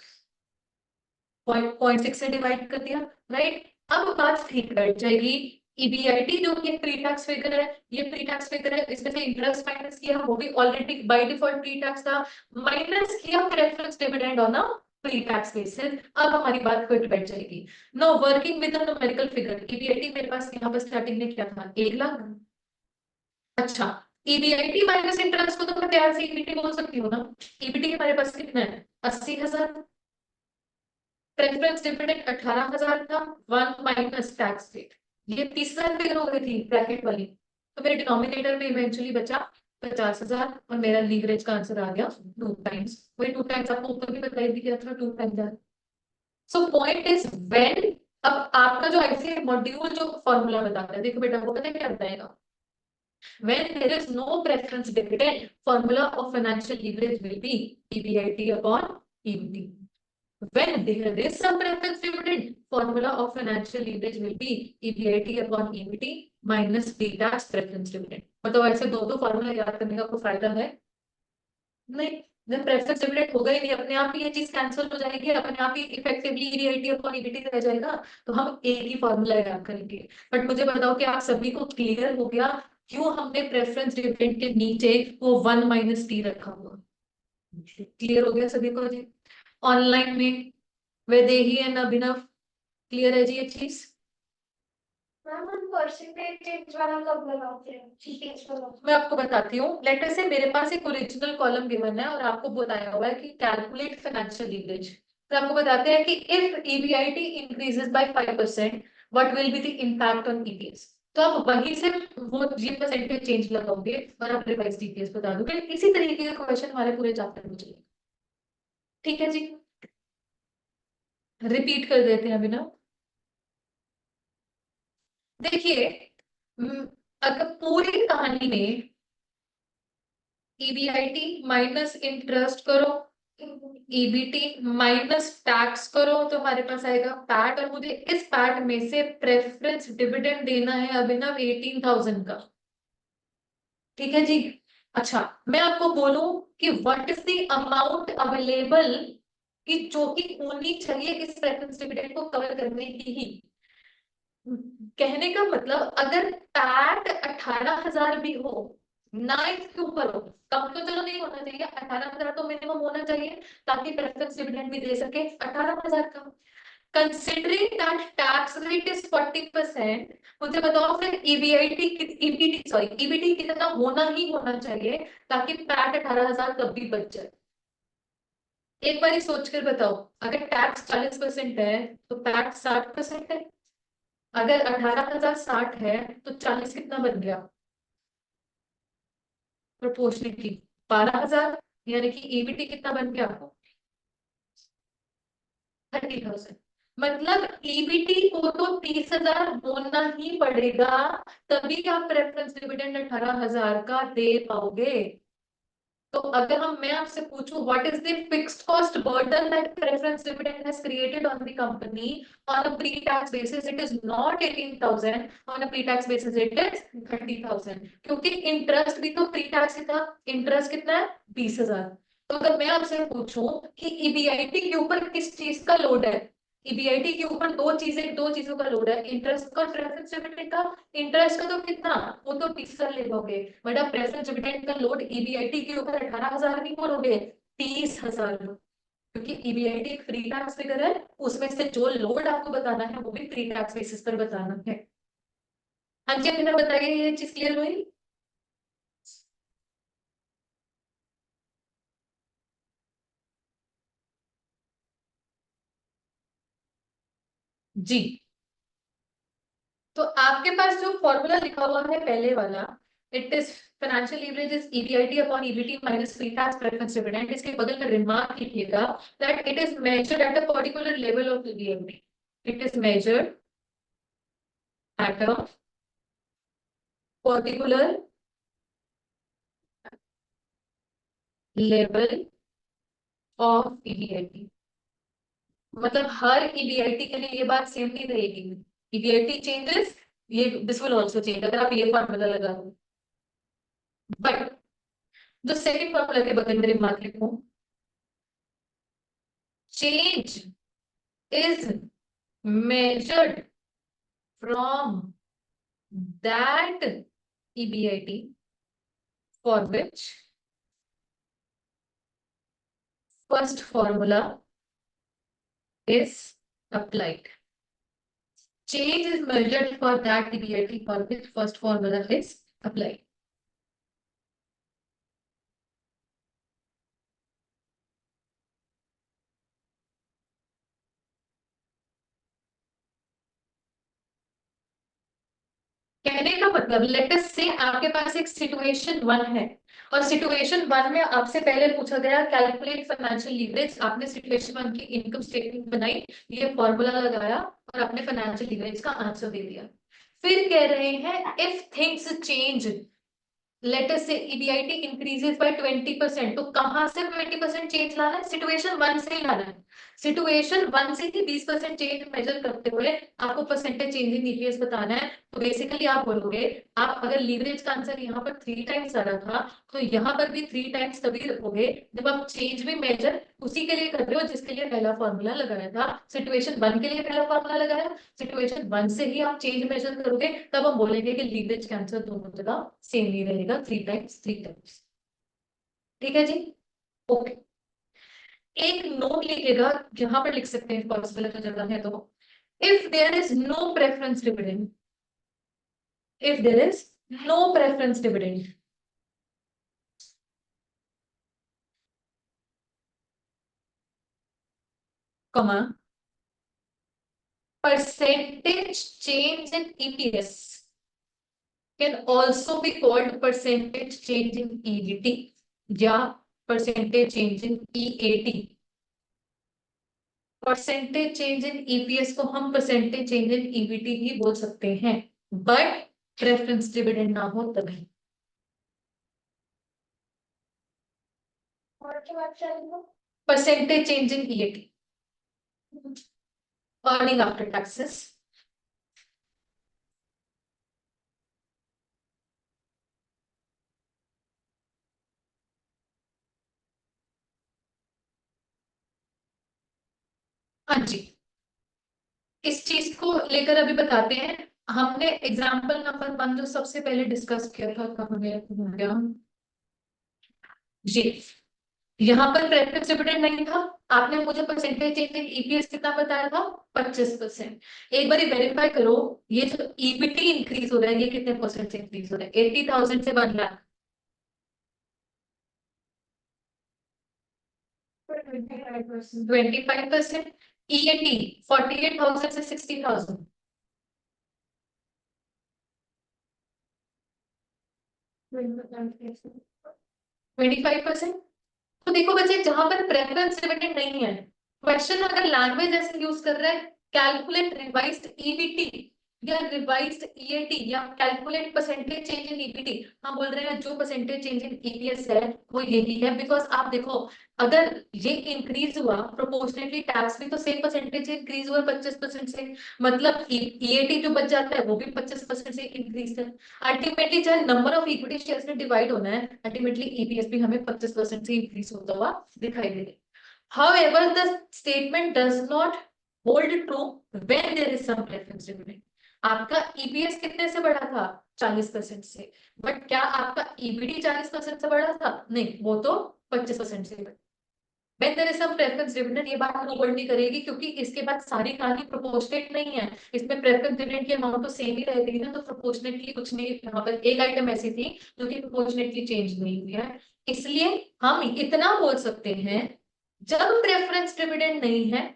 0.6 से डिवाइड कर दिया. राइट. अब बात ठीक बैठ जाएगी. ईबीआईटी जो कि प्री टैक्स फिगर है, ये प्री टैक्स फिगर है, इसमें से इंटरेस्ट माइनस किया, वो भी already by default pre tax था, माइनस किया preference dividend on a pre tax basis. अब हमारी बात फिट बैठ जाएगी. No working with the numerical figure, EBIT मेरे पास यहाँ पर स्टार्टिंग में क्या था, 1 लाख. अच्छा, ईबीआईटी माइनस इंटरेस्ट को तो मैं प्यार से ईबीटी बोल सकती हूँ ना. ईबीटी हमारे पास कितना है, 80,000. प्रेफरेंस डिविडेंड 18,000 था, 1 माइनस टैक्स रेट, ये तीसरा फिगर हो गई थी ब्रैकेट वाली. तो मेरे डिनोमिनेटर में इवेंचुअली बचा 50,000 और मेरा लीवरेज का आंसर आ गया 2 टाइम्स. वही 2 टाइम्स आपको ऊपर भी बताई दिया था, 2 times. So point is when, अब आपका जो आईसीए मॉड्यूल जो फॉर्मूला बताता है, देखो बेटा वो पता है क्या बताएगा, when there is no preference dividend, formula of financial leverage will be EBIT upon EBT. When there is some preference dividend, formula of financial leverage will be EBIT upon EBT minus pre-tax preference dividend. मतलब ऐसे दो दो formula याद करने का कोई फायदा है नहीं. जब प्रेफरेंस डिविडेंड होगा ही नहीं, अपने आप ही ये चीज कैंसिल हो जाएगी, अपने आप ही इफेक्टिवली ईबीआईटी अपॉन ईबीटी रह जाएगा, तो हम एक ही फॉर्मूला याद करेंगे. बट मुझे बताओ कि आप सभी को क्लियर हो गया क्यों हमने प्रेफरेंस डिविडेंड के नीचे वो 1 माइनस टी रखा हुआ. क्लियर हो गया सभी को जी. ऑनलाइन में वैदेही एंड अभिनव क्लियर है जी ये चीज. मैम हम परसेंटेज चेंज वाला कब लगाते हैं, जीपीएस वाला? मैं आपको बताती हूँ. लेटर से मेरे पास एक ओरिजिनल कॉलम गिवन है और आपको बताया हुआ है कि कैलकुलेट फाइनेंशियल लीवरेज. तो आपको बताते हैं कि if EBIT increases by 5% what will be the impact on EPS. तो आप वहीं से वो जी परसेंटेज चेंज लगाओगे और आप रिवाइज ईपीएस बता दोगे. इसी तरीके का क्वेश्चन हमारे पूरे चैप्टर में चलेगा. ठीक है जी, रिपीट कर देते हैं अभी ना. देखिए, अगर पूरी कहानी में ईबीआईटी माइनस इंटरेस्ट करो, ईबीटी माइनस टैक्स करो, तो हमारे पास आएगा पैट, और मुझे इस पैट में से प्रेफरेंस डिविडेंड देना है अभिनव 18,000 का. ठीक है जी. अच्छा, मैं आपको बोलूं कि what is the amount available कि जो कि होनी चाहिए इस प्रेफरेंस डिविडेंड को कवर करने की ही। कहने का मतलब अगर पैट 18,000 भी हो ना, इसके ऊपर हो, कम तो चलो नहीं होना चाहिए, 18,000 तो मिनिमम होना चाहिए ताकि प्रेफरेंस डिविडेंड भी दे सके 18,000 का। Considering that tax rate is 40%, मुझे बताओ फिर ईबीआईटी ईबीटी सॉरी ईबीटी कितना होना ही होना चाहिए ताकि पैट 18,000 तब भी बच जाए। एक बार सोच कर बताओ, अगर टैक्स 40% है तो पैट 60% है। अगर 18,000 60 है तो 40 कितना बन गया प्रोपोर्शनली? 12,000। यानी कि ईबीटी कितना बन गया आपको? 30,000। मतलब ईबीटी को तो 30,000 होना ही पड़ेगा, तभी आप प्रेफरेंस डिविडेंड 18,000 का दे पाओगे। तो अगर मैं आपसे पूछूं what is the fixed cost burden that preference dividend has created on the company on a pre tax basis, it is not 18,000, on a pre tax basis it is 30,000, क्योंकि interest भी तो प्री टैक्स ही था। Interest कितना है? 20,000। तो अगर मैं आपसे पूछूं कि ईबीआईटी के ऊपर किस चीज का लोड है, ईबीआईटी के ऊपर दो चीजों का लोड है, इंटरेस्ट का, प्रेफरेंस डिविडेंड का। इंटरेस्ट का तो कितना, वो तो 20,000 ले लोगे, बट आप प्रेफरेंस डिविडेंड का लोड ईबीआईटी के ऊपर 18,000 नहीं बोलोगे, 30,000। क्योंकि ईबीआईटी एक फ्री टैक्स फिगर है, उसमें से जो लोड आपको बताना है वो भी फ्री टैक्स बेसिस पर बताना है। हाँ जी, अभी बताइए, ये चीज क्लियर हुई? जी। तो आपके पास जो फॉर्मूला लिखा हुआ है पहले वाला, it is financial leverage is EBIT upon EBT minus free tax preference dividend. इसके बगल में रिमार्क लिखिएगा that it is measured at a particular level of EBIT. It is measured at a particular level of EBIT. मतलब हर EBIT के लिए ये बात same नहीं रहेगी। ईबीआईटी चेंजेस, ये दिस विल आल्सो चेंज अगर आप ये फॉर्मूला लगा दो। बट जो सेकंड फॉर्मूला के बगल में रिमार्क लिखो, change is measured from that EBIT for which first formula is applied. Change is measured for that EBIT for which first formula is applied. कहने का मतलब लेट अस से आपके पास एक सिचुएशन वन है, और सिचुएशन वन में आपसे पहले पूछा गया कैलकुलेट फाइनेंशियल लीवरेज, आपने सिचुएशन वन की इनकम स्टेटमेंट बनाई, ये फॉर्मूला लगाया और आपने फाइनेंशियल लीवरेज का आंसर दे दिया। फिर कह रहे हैं if things change, late us से ईबीआईटी इंक्रीजेस बाय 20%, तो कहां से 20% चेंज लाना है? सिचुएशन वन से ही लाना है। सिचुएशन वन से ही 20% चेंज मेजर करते हुए आपको परसेंटेज चेंज इन ईपीएस बताना है। तो बेसिकली आप बोलोगे, आप अगर लीवरेज का आंसर यहाँ पर 3 टाइम्स आ रहा था तो यहाँ पर भी 3 टाइम्स तभी रखोगे जब आप चेंज भी मेजर उसी के लिए कर रहे हो जिसके लिए पहला फॉर्मूला लगाया था। सिचुएशन वन के लिए पहला फॉर्मूला लगाया, सिचुएशन वन से ही आप चेंज मेजर करोगे, तब हम बोलेंगे कि लीवरेज का आंसर दोनों जगह सेम ही रहेगा, 3 टाइम्स 3 टाइम्स। ठीक है जी? ओके। एक नोट लिखिएगा, जहां पर लिख सकते हैं पॉसिबल अगर जगह है तो, if there is no preference dividend, if there is no preference dividend, comma, percentage change in EPS can also be called percentage change in EBT या percentage change in EAT। Percentage change in EPS को हम percentage change in EBT ही बोल सकते हैं, but preference dividend ना हो तभी। और क्या बात चल percentage change in EAT, earning after taxes. हाँ जी, इस चीज को लेकर अभी बताते हैं। हमने एग्जाम्पल नंबर 1 जो सबसे पहले डिस्कस किया था, कहाँ गया जी, यहाँ पर प्रेफरेंस डिविडेंड नहीं था। आपने मुझे परसेंटेज चेंज इन ईपीएस कितना बताया था? 25%। एक बार वेरीफाई करो, ये जो ईबीटी इंक्रीज हो रहा है ये कितने परसेंट से इंक्रीज हो रहा है? 80,000 से 1 लाख। 25%। ईएटी 48,000 से 60,000। 25%। तो देखो बच्चे, जहां पर प्रेफरेंस डिविडेंड नहीं है, क्वेश्चन अगर लैंग्वेज ऐसे यूज कर रहा है, कैलकुलेट रिवाइज्ड ईबीटी या रिवाइज्ड ईएटी या calculate percentage change in EBT, हम बोल रहे हैं जो परसेंटेज चेंज इन ईपीएस है वो यही है। बिकॉज आप देखो, अगर ये इंक्रीज हुआ प्रोपोर्शनली, टैक्स भी तो सेम परसेंटेज से इंक्रीज हुआ 25% से, मतलब ईएटी जो बच जाता है वो भी 25% से इंक्रीज है। अल्टीमेटली चाहे नंबर ऑफ इक्विटी शेयर्स में डिवाइड होना है, अल्टीमेटली ईपीएस भी हमें 25% से इंक्रीज होता हुआ दिखाई दे रहा है। However, the statement does not hold true when there is some preference dividend. आपका ईपीएस कितने से बढ़ा था? 40% से। बट क्या आपका ईबीडी 40% से बढ़ा था? नहीं, वो तो 25% से बढ़ा। When there is some preference dividend, ये बात होल्ड नहीं करेगी, क्योंकि इसके बाद सारी कहानी प्रोपोर्शनेट नहीं है। इसमें प्रेफरेंस डिविडेंड की अमाउंट तो सेम ही रहेगी ना, तो प्रोपोर्शनेटली कुछ नहीं। यहाँ पर एक आइटम ऐसी थी जो कि प्रोपोर्शनेटली चेंज नहीं हुई है। इसलिए हम इतना बोल सकते हैं, जब प्रेफरेंस डिविडेंड नहीं है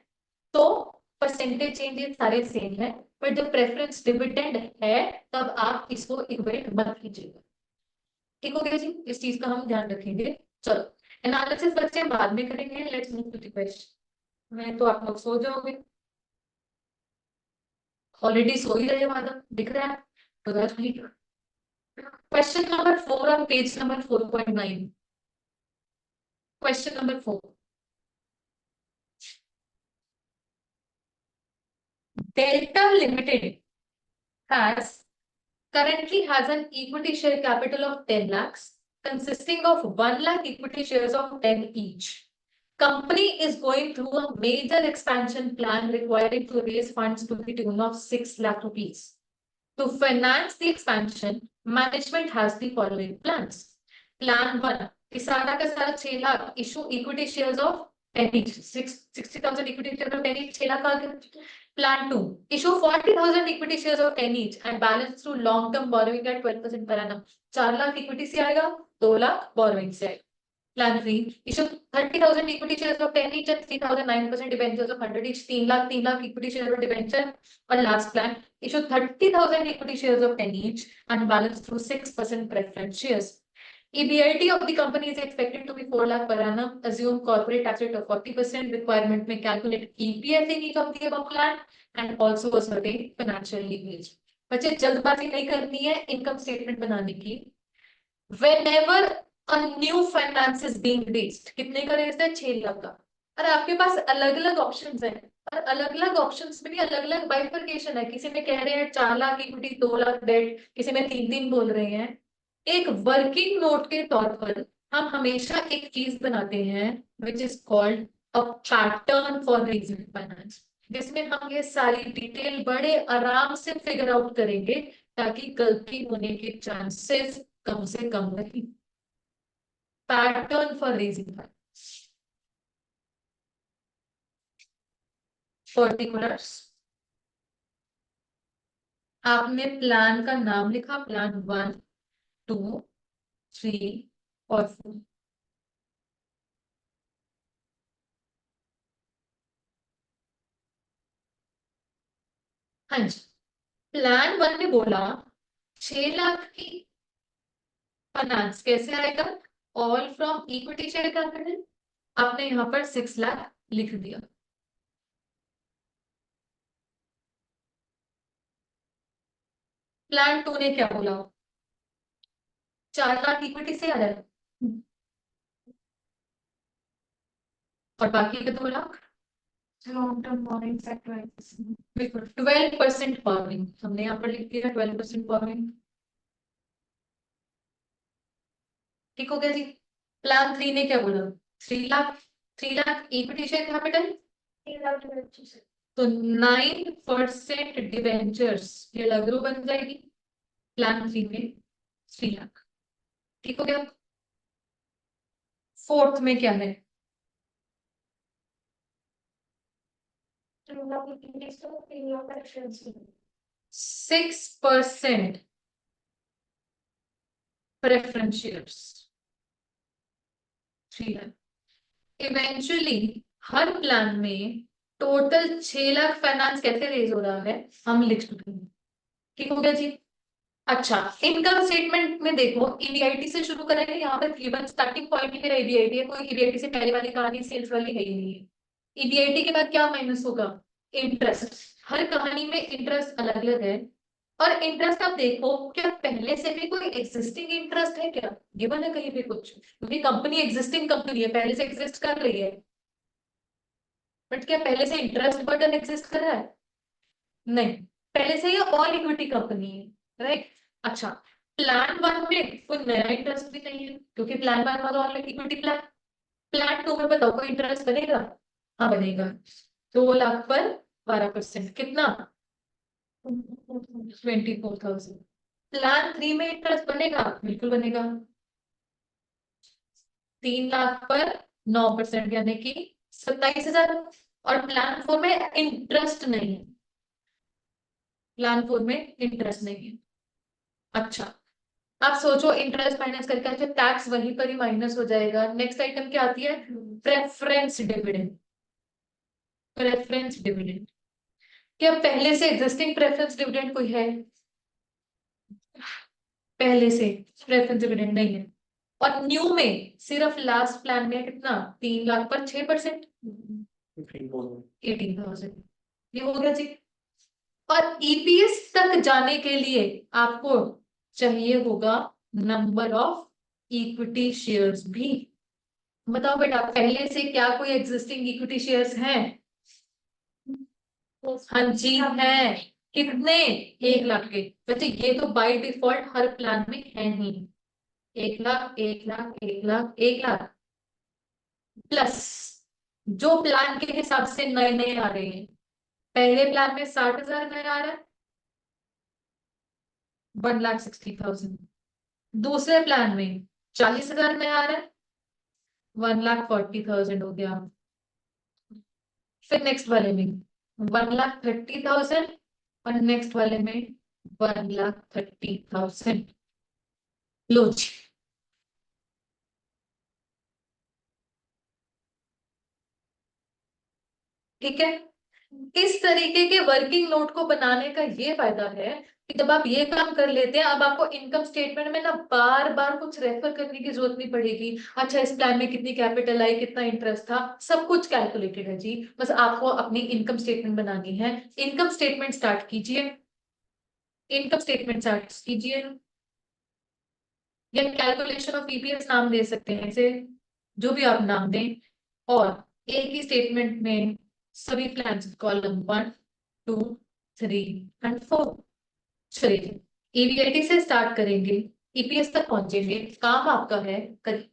तो परसेंटेज चेंजेस सारे सेम है। पर जब प्रेफरेंस डिविडेंड है तब आप इसको इक्वेट मत कीजिएगा। ठीक हो गया जी, इस चीज का हम ध्यान रखेंगे। चलो, एनालिसिस बच्चे बाद में करेंगे, let's move to the question. मैं तो आप लोग सो जाओगे, ऑलरेडी सो ही रहे हो, आधा दिख रहा है। तो question number 4 on page number 4.9। Question number 4, delta limited has currently has an equity share capital of 10 lakhs, consisting of 1 lakh equity shares of 10 each. Company is going through a major expansion plan requiring to raise funds to the tune of 6 lakh rupees. To finance the expansion, management has the following plans. Plan 1, कि सारा का सारा 6 lakh issue equity shares of 10 each, 60,000 equity shares of 10 each, 6 lakh आ गया। Plan 2, issue 40,000 equity shares of 10 each and balance through long term borrowing at 12% per annum। 4 lakh equity से आएगा, 2 lakh borrowing से आएगा। Plan 3, issue 30,000 equity shares of 10 each and 3,009% debentures of 100 each, 3 lakh equity shares of debenture। और last plan, issue 30,000 equity shares of 10 each and balance through 6% preference shares। EBIT of the company is expected to be 4 lakh per annum. Assume corporate tax rate of 40%. Requirement may calculate EPS in each of the above plan and also a certain financial leverage। बच्चे जल्दबाजी नहीं करनी है income statement बनाने की। Whenever a new finance is being raised, कितने का raise है? 6 लाख का। और आपके पास अलग अलग ऑप्शंस हैं, और अलग अलग ऑप्शंस में भी अलग अलग बाइफरकेशन है। किसी में कह रहे हैं 4 लाख इक्विटी, 2 लाख डेट, किसी में 3 बोल रहे हैं। एक वर्किंग नोट के तौर पर हम हमेशा एक चीज बनाते हैं विच is called a pattern for raising finance, जिसमें हम ये सारी डिटेल बड़े आराम से फिगर आउट करेंगे ताकि गलती होने के चांसेस कम से कम रहे। Pattern for raising finance, particulars. आपने प्लान का नाम लिखा, प्लान 1, 2, 3 और 4। हाँ जी, प्लान 1 ने बोला 6 लाख की फाइनेंस कैसे आएगा? All from equity share capital. आपने यहाँ पर 6 लाख लिख दिया। प्लान 2 ने क्या बोला? 4 लाख इक्विटी से आ रहा है और बाकी का 2 lakh long term borrowing sector. बिल्कुल 12% बोरिंग हमने यहाँ पर लिख दिया, 12% बोरिंग। ठीक हो गया जी। प्लान 3 ने क्या बोला? 3 lakh, 3 lakh equity share capital तो 9% डिवेंचर्स ये लग्रो बन जाएगी प्लान 3 में 3 लाख। ठीक हो गया। फोर्थ में क्या है? 6% प्रेफरेंस शेयर्स 3 लाख। इवेंचुअली हर प्लान में टोटल 6 लाख फाइनेंस कैसे रेज हो रहा है हम लिख चुके हैं। ठीक हो गया जी। अच्छा, इनकम स्टेटमेंट में देखो ईडीआईटी से शुरू करेंगे। यहाँ पर गिवन स्टार्टिंग पॉइंट ही मेरा ईडीआईटी है। कोई ईडीआईटी से पहले वाली कहानी सेल्स वाली है ही नहीं है। ईडीआईटी के बाद क्या माइनस होगा? इंटरेस्ट। हर कहानी में इंटरेस्ट अलग अलग है। और इंटरेस्ट आप देखो क्या पहले से भी कोई एग्जिस्टिंग इंटरेस्ट है क्या? गिवन है कहीं भी कुछ? क्योंकि कंपनी एग्जिस्टिंग कंपनी है, पहले से एग्जिस्ट कर रही है। बट क्या पहले से इंटरेस्ट बर्डन एग्जिस्ट कर रहा है? नहीं। पहले से ये ऑल इक्विटी कंपनी है, राइट। अच्छा, प्लान 1 में कोई नया इंटरेस्ट भी नहीं है क्योंकि प्लान 1 वाला ऑल इक्विटी प्लान। प्लान 2 में बताओ कोई इंटरेस्ट बनेगा? हाँ बनेगा। 2 लाख पर 12% कितना? 24,000। प्लान 3 में इंटरेस्ट बनेगा? बिल्कुल बनेगा। 3 लाख पर 9% यानी कि 27,000। और प्लान 4 में इंटरेस्ट नहीं है। प्लान 4 में इंटरेस्ट नहीं है। अच्छा, आप सोचो इंटरेस्ट माइनस करके जो टैक्स वहीं पर ही माइनस हो जाएगा। नेक्स्ट आइटम क्या आती है? Preference dividend. Preference dividend. क्या पहले से एग्जिस्टिंग प्रेफरेंस डिविडेंड कोई है? पहले से प्रेफरेंस डिविडेंड नहीं है। और न्यू में सिर्फ लास्ट प्लान में कितना? 3 लाख पर 6%, 18,000। ये हो गया जी। और ईपीएस तक जाने के लिए आपको चाहिए होगा नंबर ऑफ इक्विटी शेयर्स भी। बताओ बेटा पहले से क्या कोई एग्जिस्टिंग इक्विटी शेयर्स हैं? हाँ जी है। कितने? 1 लाख के। वैसे ये तो बाय डिफॉल्ट हर प्लान में है ही। 1 लाख 1 लाख 1 लाख 1 लाख प्लस जो प्लान के हिसाब से नए नए आ रहे हैं। पहले प्लान में 60,000 नया आ रहा है, 1,60,000। दूसरे प्लान में 40,000 नया आ रहा है, 1,40,000 हो गया। फिर नेक्स्ट वाले में 1,30,000 और नेक्स्ट वाले में 1,30,000। लो जी। ठीक है। इस तरीके के वर्किंग नोट को बनाने का ये फायदा है कि जब आप ये काम कर लेते हैं अब आपको इनकम स्टेटमेंट में ना बार बार कुछ रेफर करने की जरूरत नहीं पड़ेगी। अच्छा इस प्लान में कितनी कैपिटल आई, कितना इंटरेस्ट था, सब कुछ कैलकुलेटेड है जी। बस आपको अपनी इनकम स्टेटमेंट बनानी है। इनकम स्टेटमेंट स्टार्ट कीजिए। इनकम स्टेटमेंट स्टार्ट कीजिए या कैलकुलेशन ऑफ ईपीएस नाम दे सकते हैं इसे, जो भी आप नाम दें। और एक ही स्टेटमेंट में सभी प्लान्स कॉलम 1, 2, 3 एंड 4। चलिए ईवीआईटी से स्टार्ट करेंगे, ईपीएस तक पहुंचेंगे। काम आपका है करिए।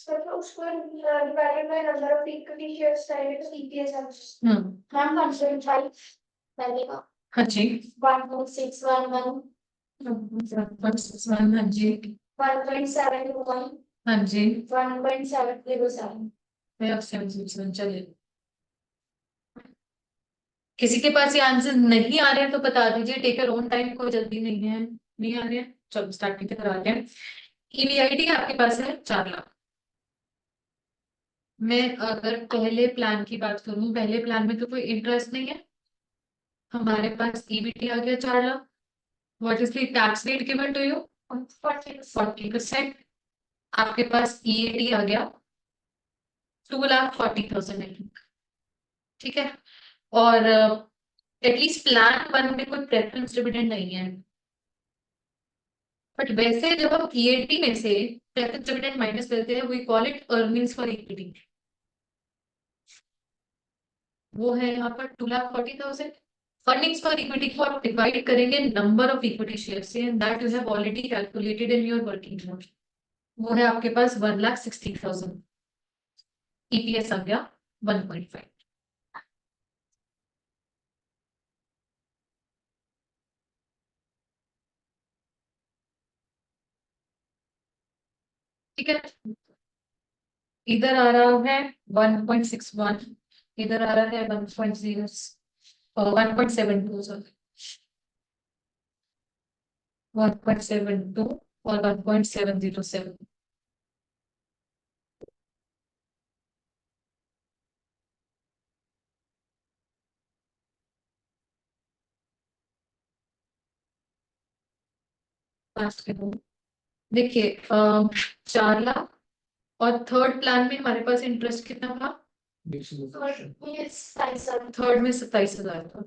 मतलब उसको divided by number of equity shares करेंगे तो ईपीएस आएगा। मैम 1.5 पहले का। हाँ जी। 1.611 1.61 हाँ जी। 1.721 हाँ जी। 1.707 चलिए, किसी के पास ये आंसर नहीं आ रहे हैं तो बता दीजिए, टेक योर ओन टाइम, कोई जल्दी नहीं है। नहीं आ रहे हैं, चलो स्टार्टिंग की तरह आते हैं। ईवीआईटी आपके पास है 4 लाख। मैं अगर पहले प्लान की बात करूं, पहले प्लान में तो कोई इंटरेस्ट नहीं है, हमारे पास ईबीटी आ गया 4 lakh. What is the tax rate given to you? 40%। आपके पास ईएटी आ गया 2,40,000। ठीक है। और एटलीस्ट प्लान वन में कोई प्रेफरेंस डिविडेंड नहीं है, बट वैसे जब हम ईएटी में से प्रेफरेंस डिविडेंड माइनस करते हैं, we call it earnings for equity. वो है यहाँ पर 2,40,000। अर्निंग्स फॉर इक्विटी को आप डिवाइड करेंगे नंबर ऑफ इक्विटी शेयर से, and that you have already calculated in your working note. वो है आपके पास 1,60,000। ईपीएस आ गया 1.5। ठीक है। इधर आ रहा है 1.61, इधर आ रहा है 1.0 1.72, सॉरी 1.72 और 1.707। लास्ट के दो देखिए, 4 लाख। और थर्ड प्लान में हमारे पास इंटरेस्ट कितना था? थर्ड में 27,000 था।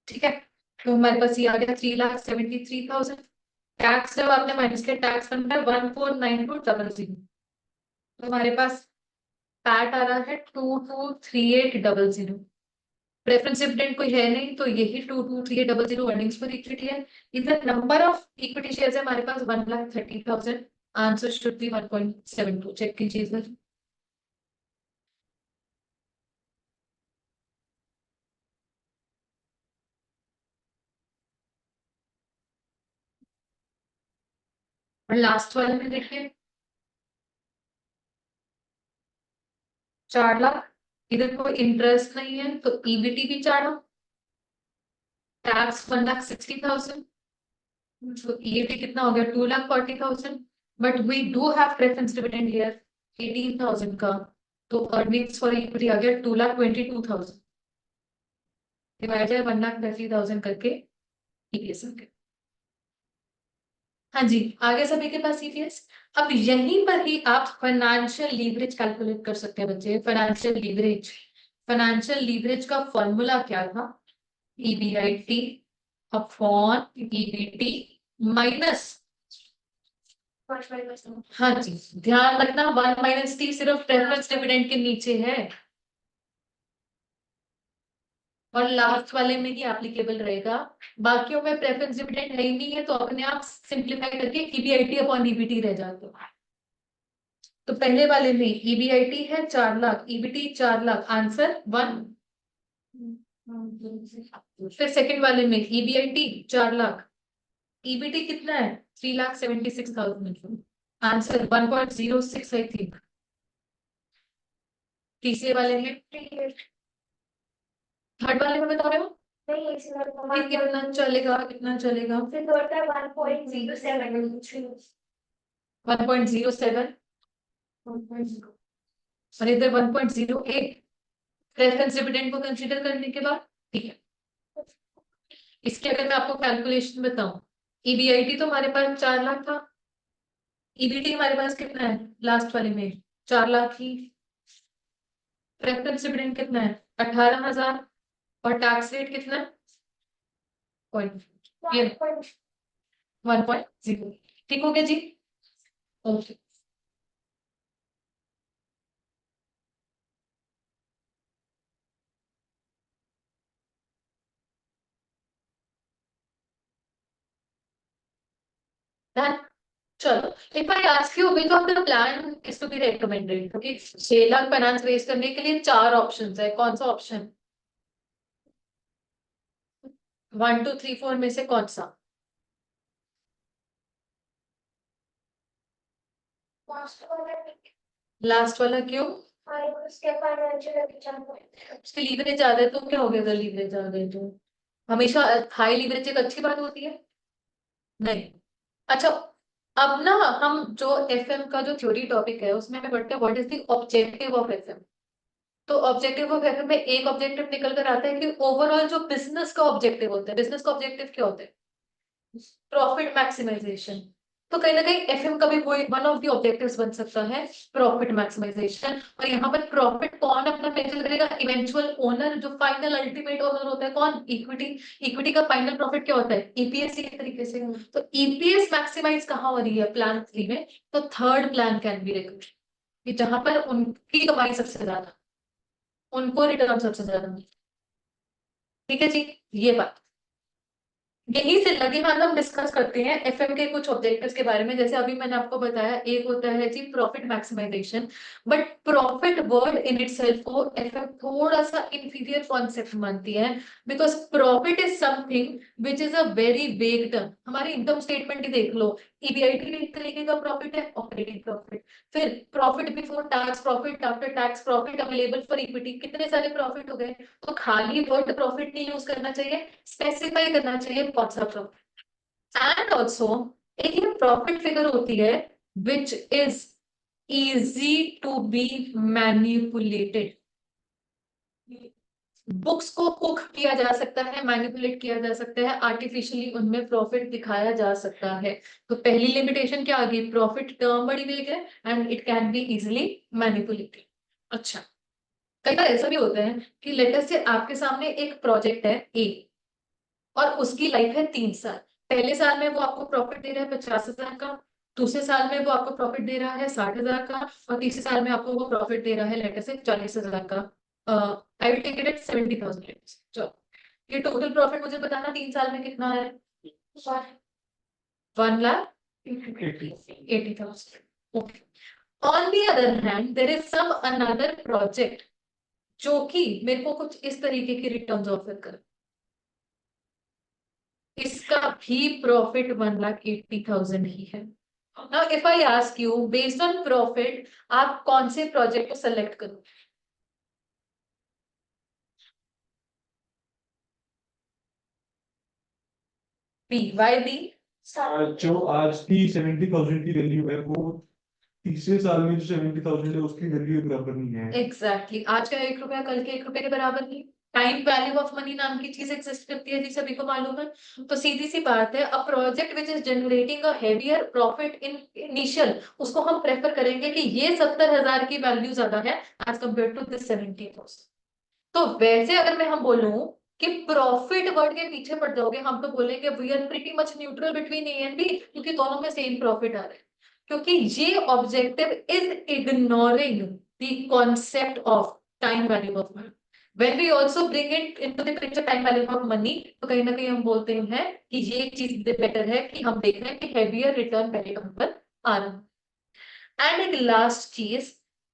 ठीक है। तो हमारे पास ये आ गया 3,73,000। टैक्स जब आपने माइनस किया, टैक्स बनता है 1,492,000। तो हमारे पास पैट आ रहा है 2238,000। प्रेफरेंस डिविडेंड कोई है नहीं, तो यही 2238,000 अर्निंग्स पर इक्विटी है। इधर नंबर ऑफ इक्विटी शेयर्स है हमारे पास 1,30,000। Answer should be 1.72। चेक कीजिए सर। और लास्ट वाले में देखिए 4 लाख। इधर कोई इंटरेस्ट नहीं है, तो ईबीटी भी 4 लाख। टैक्स 1,60,000। तो ईएटी कितना हो गया? 2,40,000। But we do have preference dividend here 18,000 का। तो अर्निंग्स फॉर इक्विटी आ गया 2,22,000 डिवाइडेड 1,30,000 करके ईपीएस आ गया। हाँ जी, आगे सभी के पास ईपीएस। अब यहीं पर ही आप फाइनेंशियल लीवरेज कैलकुलेट कर सकते हैं बच्चे। फाइनेंशियल लीवरेज का फॉर्मूला क्या था? EBIT upon EBT minus. हाँ जी, ध्यान रखना 1 - सिर्फ प्रेफरेंस डिविडेंड के नीचे है, और लास्ट वाले में ही एप्लीकेबल रहेगा। बाकियों में प्रेफरेंस डिविडेंड है ही नहीं है, तो अपने आप सिंप्लीफाई करके ईबीआईटी अपॉन ईबीटी रह जाते हो। तो पहले वाले में ईबीआईटी है 4 लाख, ईबीटी 4 लाख, आंसर 1। फिर सेकंड वाले में ईबीआईटी 4 लाख, ईबीटी कितना है? 3,76,000। Answer 1.06 I think. तीसरे वाले में, थर्ड वाले में बता रहे हो? नहीं इसी बार फिर कितना चलेगा, कितना चलेगा? फिर होता है 1.07 1.07 और इधर 1.08 रेफरेंस डिविडेंड को कंसीडर करने के बाद। ठीक है। इसके अगर मैं आपको कैलकुलेशन बताऊं, ईबीआईटी तो हमारे पास 4 लाख था, ईबीटी हमारे पास कितना है लास्ट वाले में? 4 लाख ही। रेफरेंस डिविडेंड कितना है? 18,000। और टैक्स रेट कितना है? पॉइंट, ये 1.0। ठीक हो गया जी? ओके। डन। चलो, if I ask you which of the plan is to be recommended, क्योंकि 6 लाख फाइनेंस रेज करने के लिए 4 ऑप्शंस है, कौन सा ऑप्शन 1 2 3 4 में से कौन सा? लास्ट वाला क्यों? उसकी लीवरेज ज्यादा है तो क्या हो गया अगर लीवरेज ज्यादा है तो? हमेशा हाई लीवरेज एक अच्छी बात होती है? नहीं। अच्छा, अब ना हम जो एफएम का जो थ्योरी टॉपिक है उसमें हमें पढ़ते हैं what is the objective of FM. तो ऑब्जेक्टिव ऑफ एफएम में एक ऑब्जेक्टिव निकल कर आता है कि ओवरऑल जो बिजनेस का ऑब्जेक्टिव होता है, बिजनेस का ऑब्जेक्टिव क्या होता है? Profit maximization. तो कहीं ना कहीं एफएम का भी कोई वन ऑफ द ऑब्जेक्टिव्स बन सकता है प्रॉफिट मैक्सिमाइजेशन। और यहाँ पर प्रॉफिट कौन अपना मेजर करेगा? इवेंचुअल ओनर, जो फाइनल अल्टीमेट ओनर होता है कौन? इक्विटी। इक्विटी का फाइनल प्रॉफिट क्या होता है? ईपीएस के तरीके से। तो ईपीएस मैक्सिमाइज कहाँ हो रही है प्लान 3 में? तो third plan can be recommended, कि जहां पर उनकी कमाई सबसे ज्यादा, उनको रिटर्न सबसे ज्यादा। ठीक है जी, ये बात। यहीं से लगे हाथ हम डिस्कस करते हैं एफएम के कुछ ऑब्जेक्टिव्स के बारे में। जैसे अभी मैंने आपको बताया, एक होता है जी profit maximization. But profit word in itself को एफएम थोड़ा सा इंफीरियर कॉन्सेप्ट मानती है, because profit is something which is a very vague term. हमारे इनकम स्टेटमेंट ही देख लो, ईबीआईटी भी एक तरीके का प्रॉफिट है, ऑपरेटिंग प्रॉफिट। फिर profit before tax, profit after tax, profit available for equity, कितने सारे प्रॉफिट हो गए। तो खाली वर्ड प्रॉफिट नहीं यूज करना चाहिए, स्पेसिफाई करना चाहिए कौन सा प्रॉफिट। एंड ऑल्सो एक ये प्रॉफिट फिगर होती है which is easy to be manipulated. Books को कुक किया जा सकता है, मैनिपुलेट किया जा सकता है, आर्टिफिशियली उनमें प्रॉफिट दिखाया जा सकता है। तो पहली लिमिटेशन क्या आ गई? प्रॉफिट टर्म बड़ी वेग है and it can be easily manipulated. अच्छा, कई बार ऐसा भी होता है कि लेटर से आपके सामने एक प्रोजेक्ट है ए और उसकी लाइफ है 3 साल। पहले साल में वो आपको प्रॉफिट दे रहा है 50,000 का, दूसरे साल में वो आपको प्रॉफिट दे रहा है 60,000 का, और तीसरे साल में आपको वो प्रॉफिट दे रहा है लेटर से 40,000 का। I will take it at 70,000। चलो, ये टोटल प्रॉफिट मुझे बताना 3 साल में कितना है? 1,80,000। Okay. On the other hand there is some another project जो कि मेरे को कुछ इस तरीके की रिटर्न्स ऑफर कर, इसका भी प्रॉफिट 1,80,000 ही है। Now if I ask you based on profit, आप कौन से प्रोजेक्ट को सेलेक्ट करो? B, why B? जो आज की 70,000 की वैल्यू है वो तीसरे साल में जो 70,000 है उसकी वैल्यू बराबर नहीं है। एग्जैक्टली, आज का 1 रुपया कल के 1 रुपए के बराबर नहीं। टाइम वैल्यू ऑफ मनी नाम की चीज एग्जिस्ट करती है जी, सभी को मालूम है। तो सीधी सी बात है, a project which is generating a heavier profit in initial, उसको हम प्रेफर करेंगे कि ये 70,000 की वैल्यू ज्यादा है एज कम्पेयर टू दिस 70,000। तो वैसे अगर मैं हम बोलूं कि प्रॉफिट वर्ड के पीछे पड़ जाओगे, हम तो बोलेंगे we are pretty much neutral between A and B, क्योंकि दोनों में सेम प्रॉफिट आ रहा है। क्योंकि ये objective is ignoring the concept of time value of money. when we also bring it into the picture time value of money, तो कहीं ना कहीं हम बोलते हैं कि ये चीज बेटर है कि हम देख रहे हैं कि हैवियर रिटर्न पहले हम पर आ रहा है। एंड एक लास्ट चीज,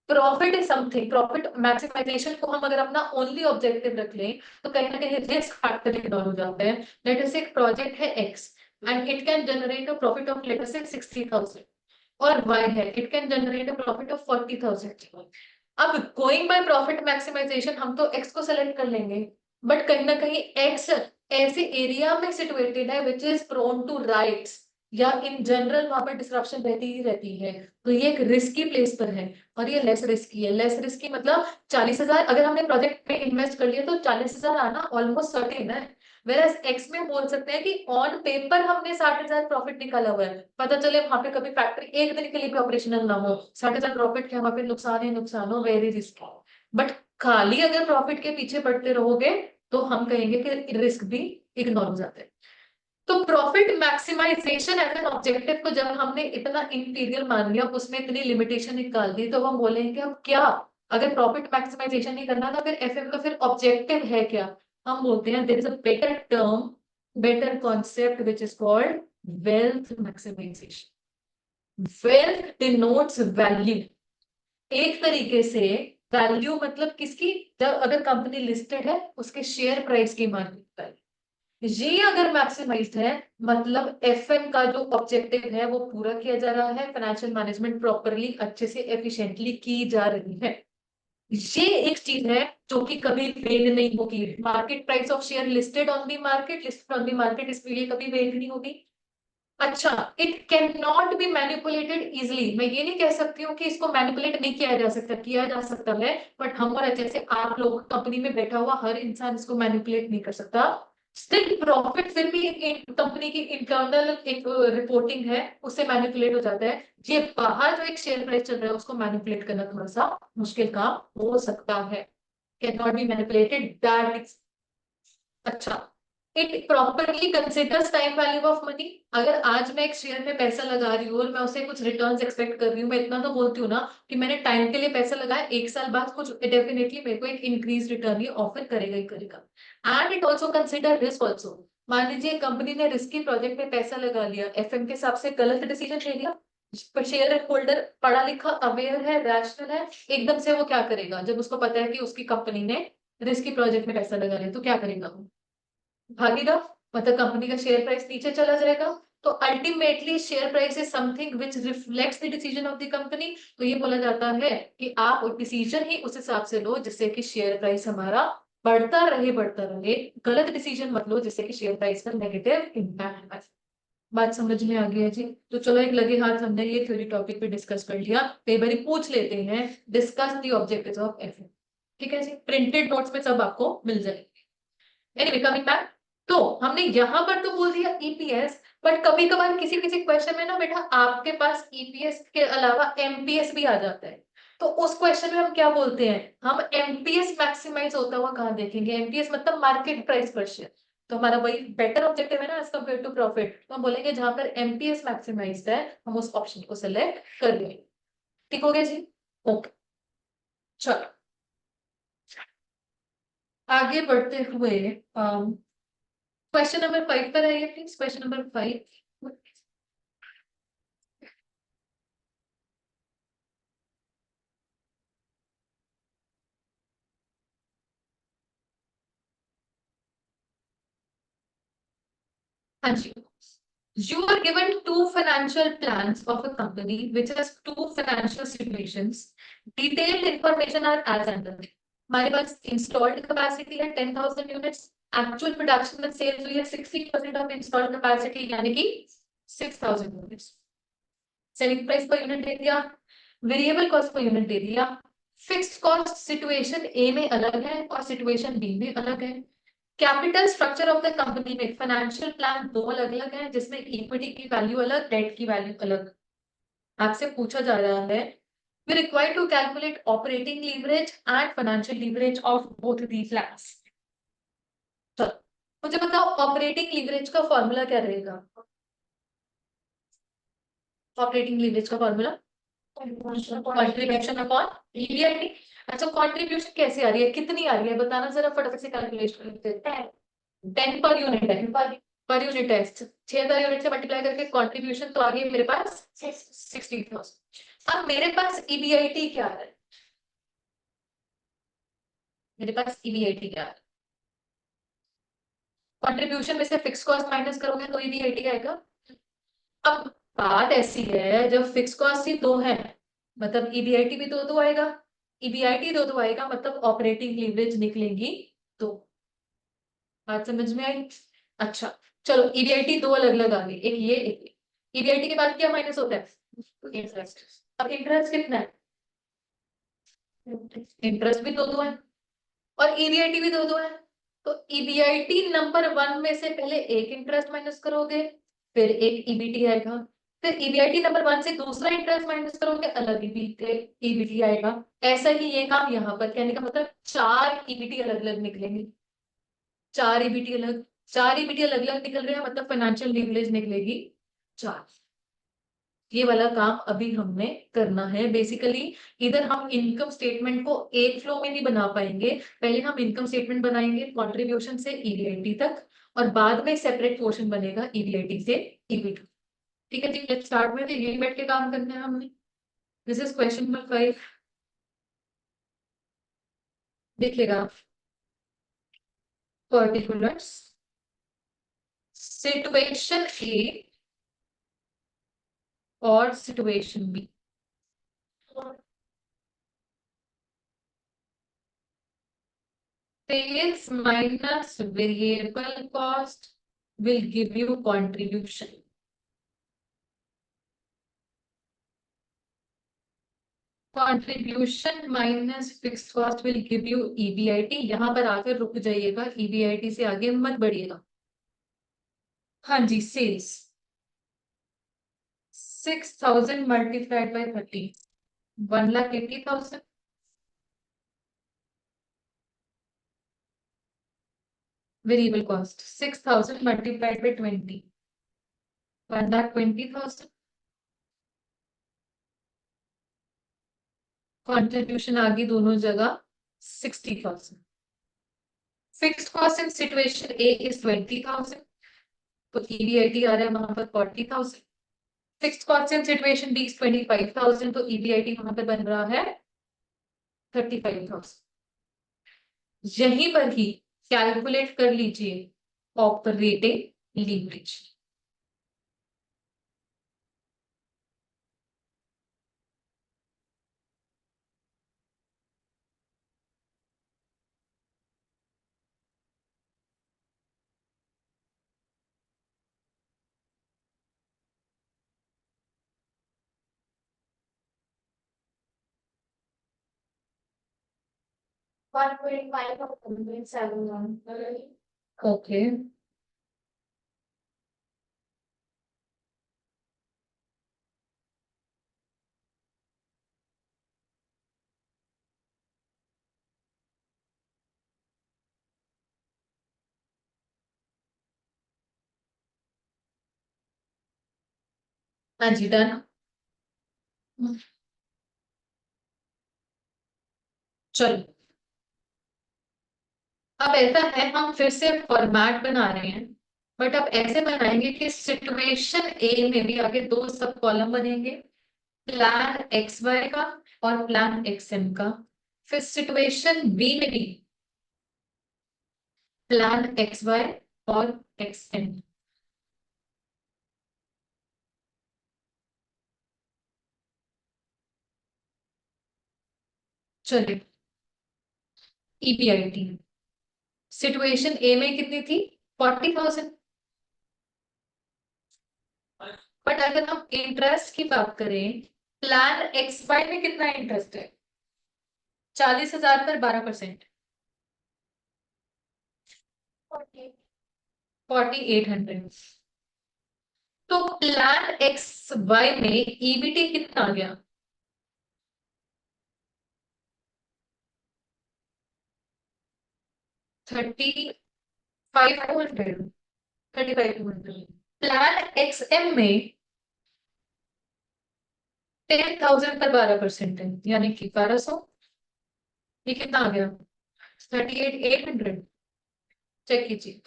profit is something, profit maximization को हम अगर अपना ओनली ऑब्जेक्टिव रख लें तो कहीं ना कहीं रिस्क फैक्टर इग्नोर हो जाते हैं। लेट अस से एक प्रोजेक्ट है x and it can generate a profit of late us से 60,000, और वाई है it can generate a profit of 40,000। अब गोइंग बाय प्रॉफिट मैक्सिमाइजेशन हम तो एक्स को सेलेक्ट कर लेंगे, बट कहीं ना कहीं एक्स ऐसे एरिया में सिचुएटेड है which is prone to riots, या इन जनरल वहां पर डिस्ट्रप्शन रहती ही रहती है। तो ये एक रिस्की प्लेस पर है और ये लेस रिस्की है। लेस रिस्की मतलब 40,000 अगर हमने प्रोजेक्ट में इन्वेस्ट कर लिया तो 40,000 आना ऑलमोस्ट सर्टेन है। वेराज एक्स में बोल सकते हैं कि ऑन पेपर हमने 60,000 प्रॉफिट निकाला हुआ है, पता चले वहां पे कभी फैक्ट्री एक दिन के लिए भी ऑपरेशनल ना हो, 60,000 प्रॉफिट के वहां पे नुकसान ही नुकसान हो, वेरी रिस्क। बट खाली अगर प्रॉफिट के पीछे पड़ते रहोगे तो हम कहेंगे कि रिस्क भी इग्नोर हो जाते हैं। तो profit maximization as an objective को जब हमने इतना इंटीरियर मान लिया, उसमें इतनी लिमिटेशन निकाल दी, तो हम बोलेंगे कि अब क्या, अगर प्रॉफिट मैक्सिमाइजेशन नहीं करना तो फिर एफएम का फिर ऑब्जेक्टिव है क्या? हम बोलते हैं there is a better term, better concept which is called wealth maximization. Wealth denotes value. एक तरीके से वैल्यू मतलब किसकी, जब अगर कंपनी लिस्टेड है उसके शेयर प्राइस की मार्केट वैल्यू, ये अगर मैक्सिमाइज्ड है मतलब एफएम का जो ऑब्जेक्टिव है वो पूरा किया जा रहा है, फाइनेंशियल मैनेजमेंट प्रॉपरली अच्छे से एफिशिएंटली की जा रही है। ये एक चीज है जो कि कभी वेग नहीं होगी। Market price of share listed on the market, listed on the market, इसके लिए कभी वेग नहीं होगी। अच्छा, it can not be manipulated easily. मैं ये नहीं कह सकती हूँ कि इसको मैनिपुलेट नहीं किया जा सकता, किया जा सकता है, बट हम और जैसे आप लोग कंपनी में बैठा हुआ हर इंसान इसको मैनिपुलेट नहीं कर सकता। स्टिल प्रॉफिट फिर भी कंपनी की इंटरनल एक रिपोर्टिंग है उससे मैनिपुलेट हो जाता है। ये बाहर जो एक शेयर प्राइस चल रहा है उसको मैनिपुलेट करना थोड़ा सा मुश्किल काम हो सकता है। Can not be manipulated that. अच्छा, it properly considers time value of money. अगर आज मैं एक शेयर में पैसा लगा रही हूँ और मैं उसे कुछ रिटर्न्स एक्सपेक्ट कर रही हूँ, मैं इतना तो बोलती हूँ ना कि मैंने टाइम के लिए पैसा लगाया, एक साल बाद कुछ डेफिनेटली मेरे को एक इंक्रीज रिटर्न ही ऑफर करेगा ही करेगा। And it also consider risk also. मान लीजिए कंपनी ने रिस्की प्रोजेक्ट में पैसा लगा लिया, एफएम के हिसाब से गलत डिसीजन ले लिया, पर शेयर होल्डर पढ़ा लिखा अवेयर है, रैशनल है, एकदम से वो क्या करेगा जब उसको पता है कि उसकी कंपनी ने रिस्की प्रोजेक्ट में पैसा लगा लिया, तो क्या करेगा वो? भागेगा, मतलब कंपनी का शेयर प्राइस नीचे चला जाएगा। तो ultimately share price is something which reflects the decision of the company. तो ये बोला जाता है कि आप डिसीजन ही उस हिसाब से लो जिससे कि शेयर प्राइस हमारा बढ़ता रहे, बढ़ता रहे। गलत डिसीजन मत लो जिससे कि शेयर प्राइस पर नेगेटिव इम्पैक्ट आए। बात समझ में आ गई है जी? तो चलो एक लगे हाथ हमने ये थ्योरी टॉपिक पे डिस्कस कर लिया। कई बार पूछ लेते हैं discuss the objectives of F. ठीक है जी, प्रिंटेड नोट्स में सब आपको मिल जाएंगे। एनीवे कमिंग बैक, तो हमने यहां पर तो बोल दिया ईपीएस, बट कभी कभार किसी किसी क्वेश्चन में ना बेटा आपके पास ईपीएस के अलावा एमपीएस भी आ जाता है। तो उस क्वेश्चन में हम क्या बोलते हैं, हम एमपीएस मैक्सिमाइज होता हुआ कहाँ देखेंगे? एमपीएस मतलब मार्केट प्राइस पर शेयर। तो हमारा वही बेटर ऑब्जेक्टिव है ना एज कम्पेयर टू प्रॉफिट, तो हम बोलेंगे जहां पर एमपीएस मैक्सिमाइज्ड है हम उस ऑप्शन को सिलेक्ट कर लेंगे। ठीक हो गया जी? ओके, चलो आगे बढ़ते हुए क्वेश्चन नंबर 5 पर आइए प्लीज। Question number 5। हाँ जी, you are given two financial plans of a company which has two financial situations. Detailed information are as under. हमारे पास installed capacity है 10,000 units, actual production में sales हुई है 60% of installed capacity यानी कि 6,000 units. Selling price per unit दे दिया, variable cost per unit दे दिया, fixed cost situation A में अलग है और situation B में अलग है। Capital structure of the company में फाइनेंशियल प्लान दो अलग अलग है जिसमें इक्विटी की वैल्यू अलग, डेट की वैल्यू अलग। आपसे पूछा जा रहा है we require to calculate operating leverage and financial leverage of both the plans. चलो मुझे बताओ ऑपरेटिंग लीवरेज का फॉर्मूला क्या रहेगा? ऑपरेटिंग लीवरेज का फॉर्मूला कंट्रीब्यूशन अपॉन ईबीआईटी। अच्छा, कंट्रीब्यूशन कैसे आ रही है, कितनी आ रही है बताना जरा फटाफट से कैलकुलेशन करते। 10 पर यूनिट है, पर यूनिट है 6,000 यूनिट से मल्टीप्लाई करके कंट्रीब्यूशन तो आ गई मेरे पास 60,000। अब मेरे पास ईबीआईटी क्या है? मेरे पास ईबीआईटी क्या है? कंट्रीब्यूशन में से फिक्स कॉस्ट माइनस करोगे तो ईबीआईटी आएगा। अब बात ऐसी है जब फिक्स कॉस्ट ही दो है मतलब ईबीआईटी भी दो दो आएगा। ईबीआईटी दो दो आएगा मतलब ऑपरेटिंग लीवरेज निकलेंगी दो। बात समझ में आई? अच्छा, चलो ईबीआईटी दो अलग अलग आ गई, एक ये एक। ईबीआईटी के बाद क्या माइनस होता है? इंटरेस्ट। अब इंटरेस्ट कितना है? इंटरेस्ट भी दो दो है और ईबीआईटी भी दो दो है। तो ईबीआईटी नंबर 1 में से पहले एक इंटरेस्ट माइनस करोगे, फिर एक ईबीटी आएगा, फिर ईबीआईटी नंबर 1 से दूसरा इंटरेस्ट माइनस करोगे, अलग ईबीटी आएगा। ऐसा ही ये काम यहाँ पर, कहने का मतलब 4 ईबीटी अलग अलग निकलेंगे। 4 ईबीटी अलग, 4 ईबीटी अलग अलग निकल रहे हैं मतलब फाइनेंशियल लीवरेज निकलेगी 4। ये वाला काम अभी हमने करना है बेसिकली। इधर हम इनकम स्टेटमेंट को एक फ्लो में नहीं बना पाएंगे, पहले हम इनकम स्टेटमेंट बनाएंगे कंट्रीब्यूशन से ईबीआईटी तक और बाद में सेपरेट पोर्शन बनेगा ईबीआईटी से ईबीटी। ठीक है जी, लेट्स स्टार्ट में यही बैठ के काम करना है हमने। This is question number 5। देखिएगा, पर्टिकुलर्स सिचुएशन ए और situation B. Sales minus variable cost will give you contribution. Contribution minus fixed cost will give you EBIT. यहाँ पर आकर रुक जाइएगा, EBIT से आगे मत बढ़िएगा। हाँ जी, sales 6,000 multiplied by 30, 1,80,000. Variable cost 6,000 multiplied by 20, 1,20,000. Contribution आ गई दोनों जगह 60,000. Fixed cost in situation A is 20,000. तो EBIT आ रहा है वहां पर 40,000. Fixed cost in situation B is 25,000. तो EBIT वहां पर बन रहा है 35,000. यहीं पर ही कैलकुलेट कर लीजिए ऑपरेटिंग लीवरेज। 1.5 of 1.71. ओके, हाँ जी, डन। चलो, अब ऐसा है, हम फिर से फॉर्मेट बना रहे हैं, बट अब ऐसे बनाएंगे कि सिचुएशन ए में भी आगे दो सब कॉलम बनेंगे, प्लान एक्स वाई का और प्लान एक्स एम का। फिर सिचुएशन बी में भी प्लान एक्स वाई और एक्स एम। चलिए, EBIT सिचुएशन ए में कितनी थी? 40,000। बट अगर हम इंटरेस्ट की बात करें, प्लान एक्स वाई में कितना इंटरेस्ट है? 40,000 पर 12%, 4,800। तो प्लान एक्स वाई में EBT कितना आ गया? 35,200, 35,200। प्लान एक्स एम में 10,000 पर 12% है, यानी कि 1,200। ये कितना आ गया? 38,800। चेक कीजिए।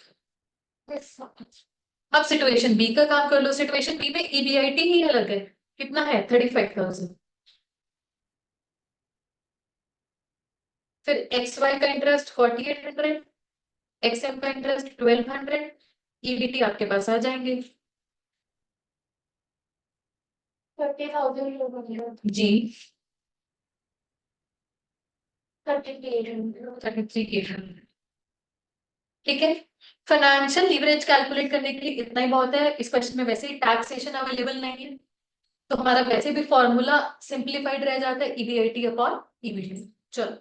अब सिचुएशन बी का काम कर लो। सिचुएशन बी में EBIT ही अलग है, कितना है? 35,000। फिर एक्स वाई का इंटरेस्ट 4,800, एक्स एम का इंटरेस्ट 1,200, EBT आपके पास आ जाएंगे 30,000 जी, 33,800. 33,800। ठीक है, फाइनेंशियल लीवरेज कैलकुलेट करने के लिए इतना ही बहुत है। इस क्वेश्चन में वैसे ही टैक्सेशन अवेलेबल नहीं है, तो हमारा वैसे भी फॉर्मूला सिंप्लीफाइड रह जाता है, EBIT अपॉन EBT। चलो,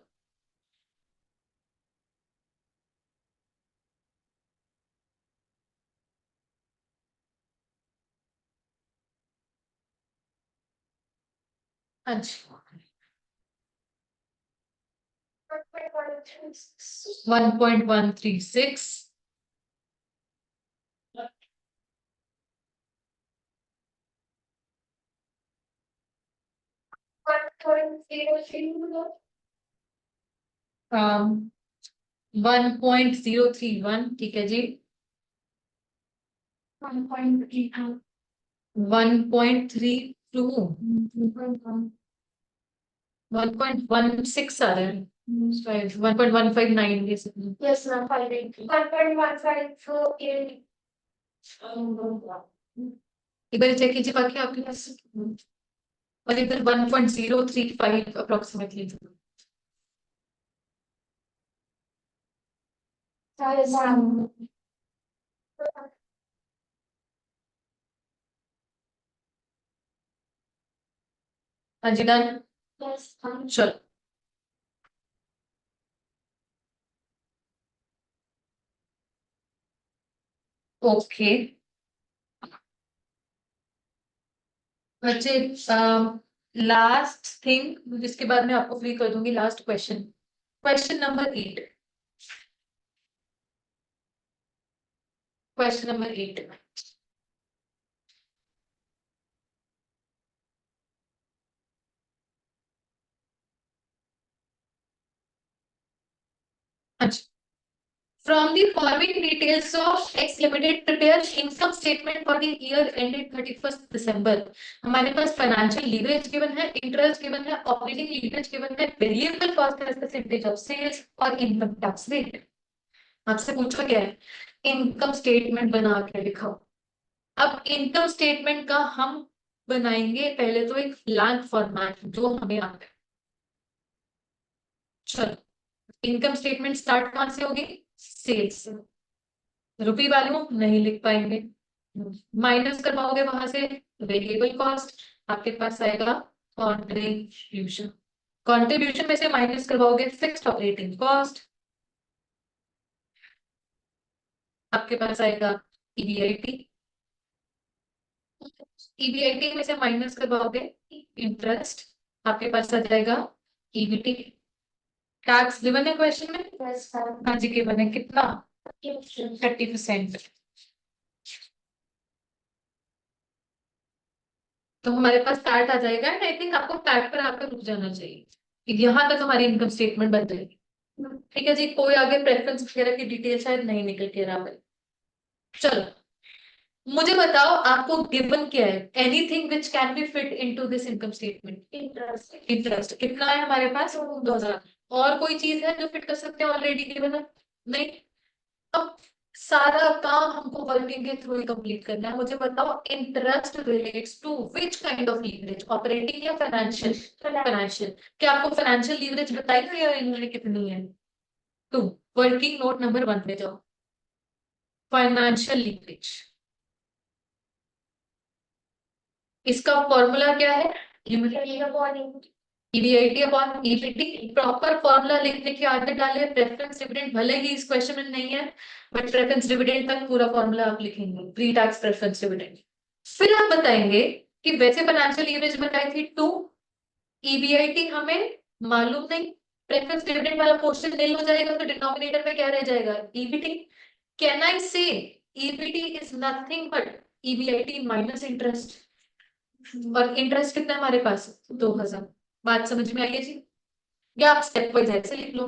अच्छा, 1.136, 1.031। ठीक है जी, 1.3 1.32 1.16 आ रहा है 1.159 ये सब Yes, ma'am. 1.154. एक बार चेक कीजिए बाकी आपके पास और इधर 1.035 अप्रोक्सीमेटली Yes, ma'am. हाँ जी डन Yes, ma'am. चलो ओके बच्चे लास्ट थिंग जिसके बाद मैं आपको फ्री कर दूंगी last question question number 8 question number 8 अच्छा From the following details of X Limited prepare income statement for the year ended 31st December. हमारे पास financial leverage given है, interest given है, operating leverage given है, variable cost as percentage of sales और income tax rate. आपसे पूछा क्या है? Income statement बना के दिखाओ. अब income statement का हम बनाएंगे पहले तो एक blank format जो हमें आता है. चलो, income statement start कहाँ से होगी? Sales से. रुपी वैल्यू नहीं लिख पाएंगे माइनस करवाओगे वहां से वेरिएबल कॉस्ट आपके पास आएगा कंट्रीब्यूशन कंट्रीब्यूशन में से माइनस करवाओगे फिक्स्ड ऑपरेटिंग कॉस्ट आपके पास आएगा ईबीआईटी ईबीआईटी में से माइनस करवाओगे इंटरेस्ट आपके पास आ जाएगा ईबीटी टैक्स गिवन है क्वेश्चन में Yes, ma'am. हाँ जी गिवन है कितना 30%. 30% तो हमारे पास टैट आ जाएगा एंड आई थिंक आपको टैट पर आकर रुक जाना चाहिए यहाँ तक हमारी इनकम स्टेटमेंट बन जाएगी ठीक है जी कोई आगे प्रेफरेंस वगैरह की डिटेल शायद नहीं निकल के रहा है चलो मुझे बताओ आपको गिवन क्या है anything which can be fit into this income statement Interest. Interest कितना है हमारे पास 2000 और कोई चीज है जो फिट कर सकते हैं ऑलरेडी गिवन है नहीं अब सारा काम हमको वर्किंग के थ्रू ही कंप्लीट करना है मुझे बताओ interest relates to which kind of leverage operating या फाइनेंशियल फाइनेंशियल क्या आपको फाइनेंशियल लीवरेज बताई हुई है इन्होंने कितनी है तो वर्किंग नोट नंबर 1 पे जाओ फाइनेंशियल लीवरेज इसका फॉर्मूला क्या है EBIT upon EBT proper formula लिखने की आदत डाले प्रेफरेंस डिविडेंड भले ही इस क्वेश्चन में नहीं है बट प्रेफरेंस डिविडेंड तक पूरा फॉर्मूला आप लिखेंगे प्री टैक्स प्रेफरेंस डिविडेंड फिर आप बताएंगे कि वैसे फाइनेंशियल लीवरेज बताई थी 2 ईबीआईटी हमें मालूम नहीं प्रेफरेंस डिविडेंड वाला पोर्शन ले हो जाएगा तो डिनोमिनेटर में क्या रह जाएगा ईबीटी कैन आई से EBT is nothing but EBIT minus interest और इंटरेस्ट कितना है हमारे पास 2000 बात समझ में आई है जी या आप स्टेप वाइज ऐसे लिख लो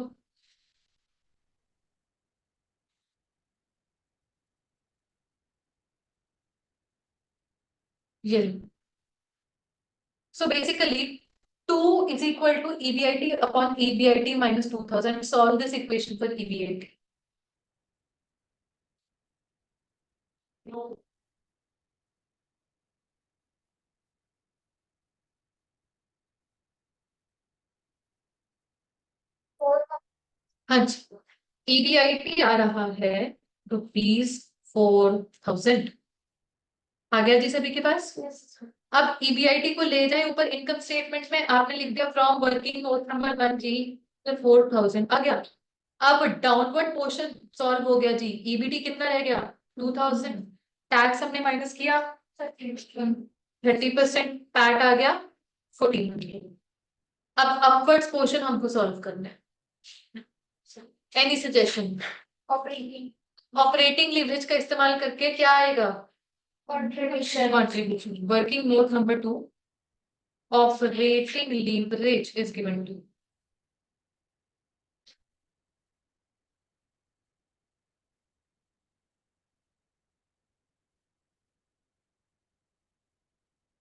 ये so basically 2 is equal to EBIT upon EBIT minus 2000 solve this equation for EBIT हाँ जी EBIT आ रहा है ₹4000 आ गया जी सभी के पास Yes. अब ईबीआईटी को ले जाए ऊपर इनकम स्टेटमेंट में आपने लिख दिया फ्रॉम वर्किंग नोट नंबर 1 जी 4000 आ गया अब डाउनवर्ड पोर्शन सॉल्व हो गया जी ईबीटी कितना रह गया 2000 टैक्स हमने माइनस किया 30% पैट आ गया 1400 अब अपवर्ड्स पोर्शन हमको सॉल्व करना है any suggestion Operating. Operating leverage का इस्तेमाल करके क्या आएगा Contribution. contribution working note number 2 operating leverage is given to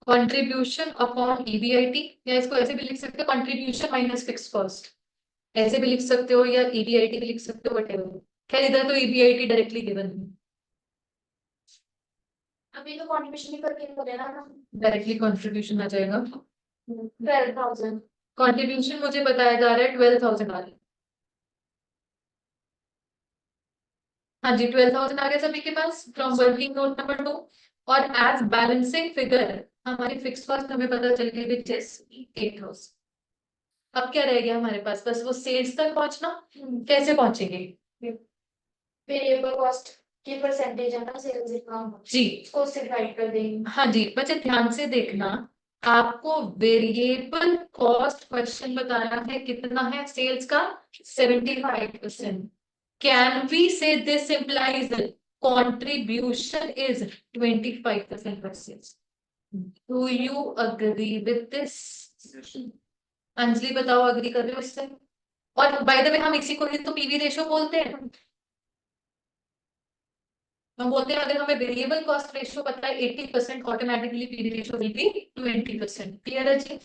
contribution upon EBIT, या इसको ऐसे भी लिख सकते हो कंट्रीब्यूशन माइनस फिक्स कॉस्ट, ऐसे भी लिख सकते हो या ईबीआईटी भी लिख सकते हो, वटेवर। खैर इधर तो ईबीआईटी डायरेक्टली गिवन है, अभी तो कंट्रीब्यूशन ही करके बोलेगा ना। डायरेक्टली कंट्रीब्यूशन आ जाएगा। 12,000। कंट्रीब्यूशन मुझे बताया जा रहा है 12,000 आ रहा है। हाँ जी 12,000 आ गया सभी के पास फ्रॉम वर्किंग नोट नंबर 2। और एज बैलेंसिंग फिगर हमारी फिक्स कॉस्ट हमें पता चल गई विच इज 8,000। अब क्या रह गया हमारे पास, बस वो सेल्स तक पहुंचना। कैसे पहुंचेंगे? वेरिएबल कॉस्ट की परसेंटेज है ना सेल्स अकाउंट जी उसको उससे डिवाइड कर देंगे। हाँ जी बच्चे ध्यान से देखना, आपको वेरिएबल कॉस्ट क्वेश्चन बता रहा है कितना है सेल्स का, 75%। कैन वी से this implies contribution is 25% of sales? Do you agree with this? Anjali बताओ अग्री कर रहे हो इससे? और बाय द वे हम इसी को ही तो पीवी रेशियो बोलते हैं। हम बोलते हैं अगर हमें वेरिएबल कॉस्ट रेशियो पता है 80%, automatically PV ratio will be 20%। Clear है जी?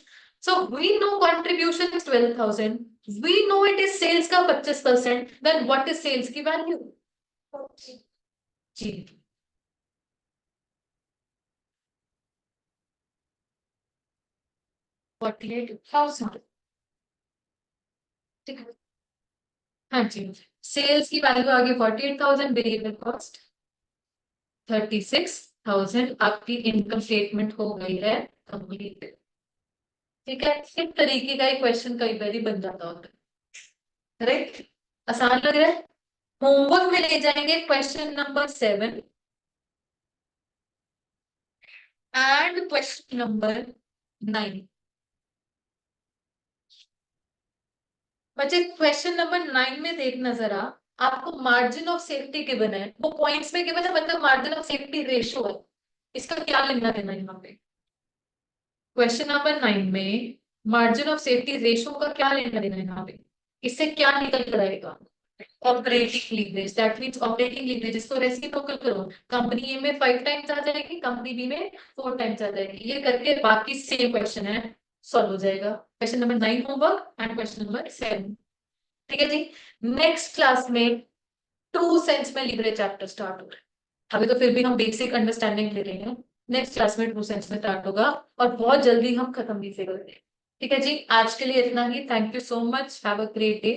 So we know contribution is 12,000, we know it is sales का 25%, देन व्हाट इज सेल्स की वैल्यू? जी 48,000। ठीक है, हाँ जी सेल्स की वैल्यू आ गई 48,000, वेरिएबल कॉस्ट 36,000, आपकी इनकम स्टेटमेंट हो गई है कंप्लीट। ठीक है, इस तरीके का एक क्वेश्चन कई बार बन जाता होता है, राइट? आसान लग रहा है? होमवर्क में ले जाएंगे question number 7 and question number 9। बच्चे क्वेश्चन नंबर 9 में देखना जरा, आपको मार्जिन ऑफ सेफ्टी गिवन है, वो पॉइंट्स में गिवन है, मतलब मार्जिन ऑफ सेफ्टी रेशियो है, इसका क्या लेना देना है यहाँ पे? क्वेश्चन नंबर 9 में मार्जिन ऑफ सेफ्टी रेशियो का क्या लेना देना है यहाँ पे? इससे क्या निकल कर आएगा? Operating leverage, that means operating leverage, इसको रेसिप्रोकल करो, कंपनी ए में 5 टाइम्स आ जाएगी, कंपनी बी में 4 टाइम्स आ जाएगी, ये करके बाकी सेम क्वेश्चन है सॉल्व हो जाएगा। Question number 9 homework and question number 7। ठीक है जी, नेक्स्ट क्लास में ट्रू सेंस में लीवरेज चैप्टर स्टार्ट हो रहा है। अभी तो फिर भी हम बेसिक अंडरस्टैंडिंग ले रहे हैं, नेक्स्ट क्लास में ट्रू सेंस में स्टार्ट होगा और बहुत जल्दी हम खत्म भी करेंगे। ठीक है जी, आज के लिए इतना ही। Thank you so much, have a great day.